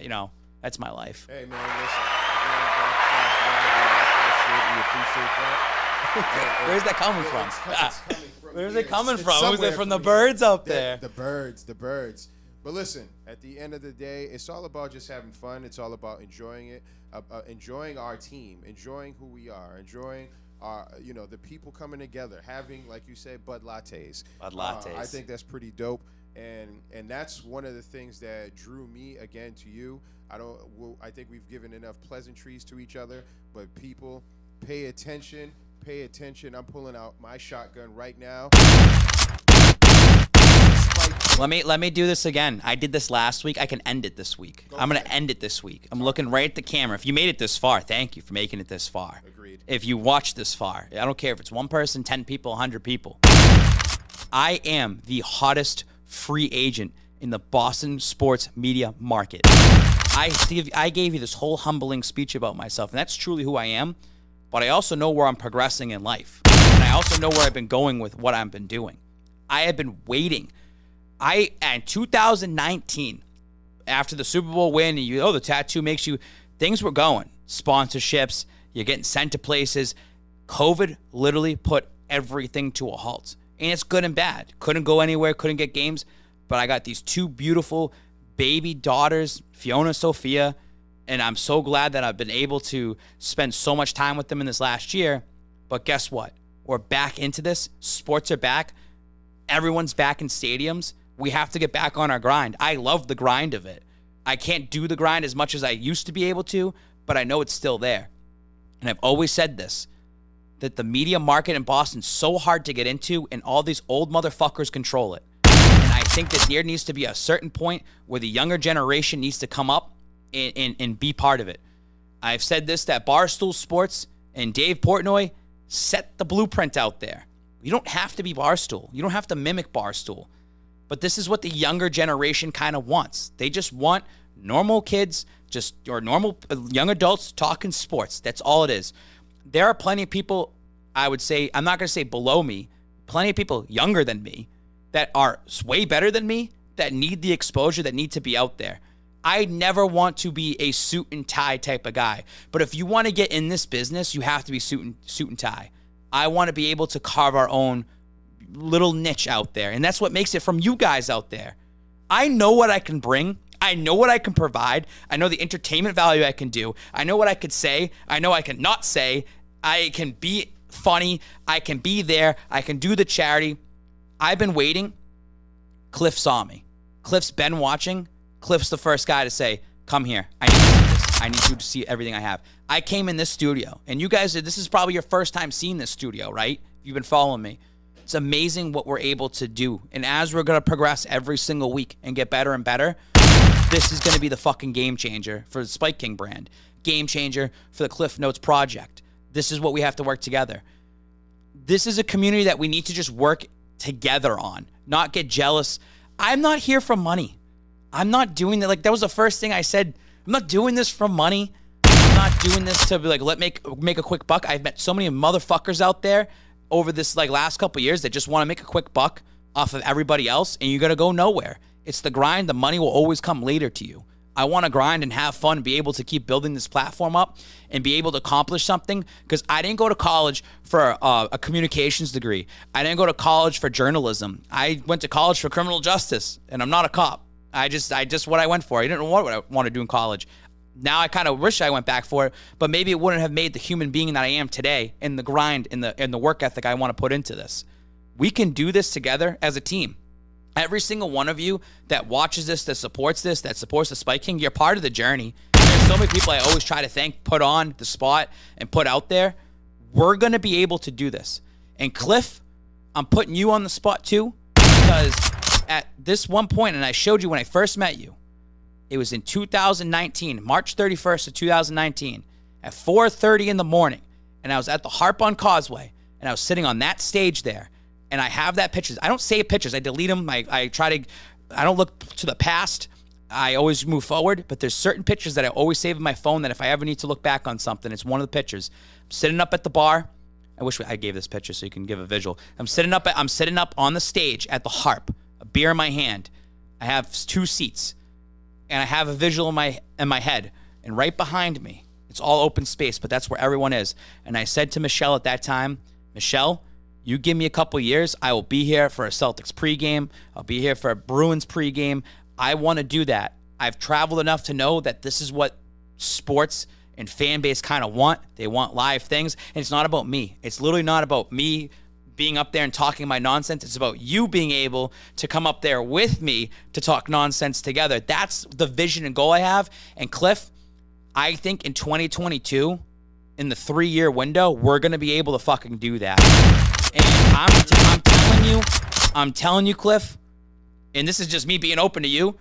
that's my life. Hey, man, listen. We appreciate that. Where's that coming from? Where's it coming from? Is it from the birds up there? The birds. But listen, at the end of the day, it's all about just having fun. It's all about enjoying it, enjoying our team, enjoying who we are, enjoying our, the people coming together, having, like you said, Bud Lattes. I think that's pretty dope, and that's one of the things that drew me again to you. I think we've given enough pleasantries to each other, but people, pay attention. I'm pulling out my shotgun right now. Let me do this again. I did this last week. I can end it this week. I'm going to end it this week. I'm looking right at the camera. If you made it this far, thank you for making it this far. Agreed. If you watched this far, I don't care if it's one person, 10 people, 100 people. I am the hottest free agent in the Boston sports media market. I gave you this whole humbling speech about myself, and that's truly who I am. But I also know where I'm progressing in life. And I also know where I've been going with what I've been doing. I have been waiting. In 2019, after the Super Bowl win, and the tattoo makes you, things were going. Sponsorships, you're getting sent to places. COVID literally put everything to a halt. And it's good and bad. Couldn't go anywhere, couldn't get games. But I got these two beautiful baby daughters, Fiona, Sophia, and I'm so glad that I've been able to spend so much time with them in this last year. But guess what? We're back into this. Sports are back. Everyone's back in stadiums. We have to get back on our grind. I love the grind of it. I can't do the grind as much as I used to be able to, but I know it's still there. And I've always said this, that the media market in Boston is so hard to get into, and all these old motherfuckers control it. And I think that there needs to be a certain point where the younger generation needs to come up and be part of it. I've said this, that Barstool Sports and Dave Portnoy set the blueprint out there. You don't have to be Barstool. You don't have to mimic Barstool. But this is what the younger generation kind of wants. They just want normal kids, or normal young adults talking sports. That's all it is. There are plenty of people, I would say, I'm not going to say below me, plenty of people younger than me that are way better than me that need the exposure, that need to be out there. I never want to be a suit and tie type of guy. But if you want to get in this business, you have to be suit and tie. I want to be able to carve our own little niche out there. And that's what makes it from you guys out there. I know what I can bring. I know what I can provide. I know the entertainment value I can do. I know what I could say. I know I can not say. I can be funny. I can be there. I can do the charity. I've been waiting. Cliff saw me. Cliff's been watching. Cliff's the first guy to say, come here. I need to see this. I need you to see everything I have. I came in this studio, and you guys, this is probably your first time seeing this studio, right? If you've been following me. It's amazing what we're able to do. And as we're going to progress every single week and get better and better, this is going to be the fucking game changer for the Spike King brand. Game changer for the Cliff Notes project. This is what we have to work together. This is a community that we need to just work together on, not get jealous. I'm not here for money. I'm not doing that. Like, that was the first thing I said. I'm not doing this for money. I'm not doing this to be like, make a quick buck. I've met so many motherfuckers out there over this like last couple of years that just want to make a quick buck off of everybody else, and you're going to go nowhere. It's the grind. The money will always come later to you. I want to grind and have fun, be able to keep building this platform up and be able to accomplish something, because I didn't go to college for a communications degree. I didn't go to college for journalism. I went to college for criminal justice, and I'm not a cop. I just what I went for. I didn't know what I want to do in college. Now I kind of wish I went back for it, but maybe it wouldn't have made the human being that I am today, in the grind, in the work ethic I want to put into this. We can do this together as a team. Every single one of you that watches this, that supports the Spike King, you're part of the journey. There's so many people I always try to thank, put on the spot, and put out there. We're going to be able to do this. And Cliff, I'm putting you on the spot too, because at this one point, and I showed you when I first met you, it was in 2019, March 31st of 2019, at 4:30 in the morning, and I was at the Harp on Causeway, and I was sitting on that stage there, and I have that pictures. I don't save pictures. I delete them. I don't look to the past. I always move forward, but there's certain pictures that I always save in my phone that if I ever need to look back on something, it's one of the pictures. I'm sitting up at the bar. I wish I gave this picture so you can give a visual. I'm sitting up on the stage at the Harp, a beer in my hand. I have 2 seats, and I have a visual in my head, and right behind me, it's all open space, but that's where everyone is. And I said to Michelle at that time, Michelle, you give me a couple years, I will be here for a Celtics pregame. I'll be here for a Bruins pregame. I want to do that. I've traveled enough to know that this is what sports and fan base kind of want. They want live things, and it's not about me. It's literally not about me being up there and talking my nonsense. It's about you being able to come up there with me to talk nonsense together. That's the vision and goal I have. And Cliff, I think in 2022, in the 3-year window, we're going to be able to fucking do that. And I'm telling you, Cliff, and this is just me being open to you,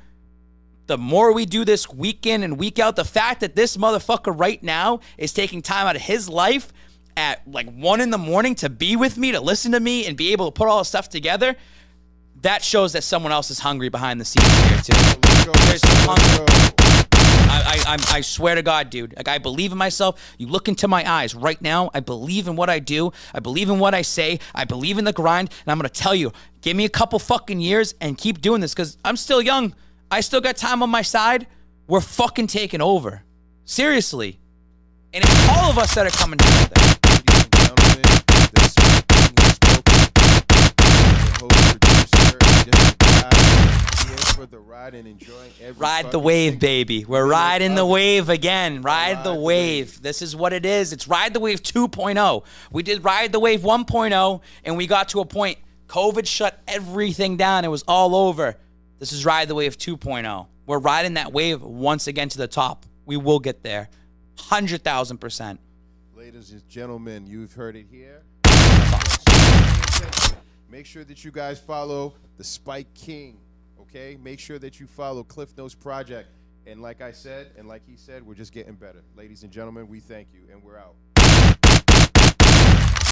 the more we do this week in and week out, the fact that this motherfucker right now is taking time out of his life at like 1 in the morning to be with me, to listen to me and be able to put all this stuff together, that shows that someone else is hungry behind the scenes here too. There's some hunger. I swear to God, dude. Like, I believe in myself. You look into my eyes right now. I believe in what I do. I believe in what I say. I believe in the grind. And I'm going to tell you, give me a couple fucking years and keep doing this, because I'm still young. I still got time on my side. We're fucking taking over. Seriously. And it's all of us that are coming together. Ladies and gentlemen, the Spike King has spoken. The host, producer, different guy, here for the ride and enjoying every Ride the wave, baby. We're riding the wave again. Ride the wave. This is what it is. It's Ride the Wave 2.0. We did Ride the Wave 1.0, and we got to a point. COVID shut everything down. It was all over. This is Ride the Wave 2.0. We're riding that wave once again to the top. We will get there. 100,000%. Ladies and gentlemen, you've heard it here. Make sure that you guys follow the Spike King, okay? Make sure that you follow Cliff Notes Project. And like I said, and like he said, we're just getting better. Ladies and gentlemen, we thank you, and we're out.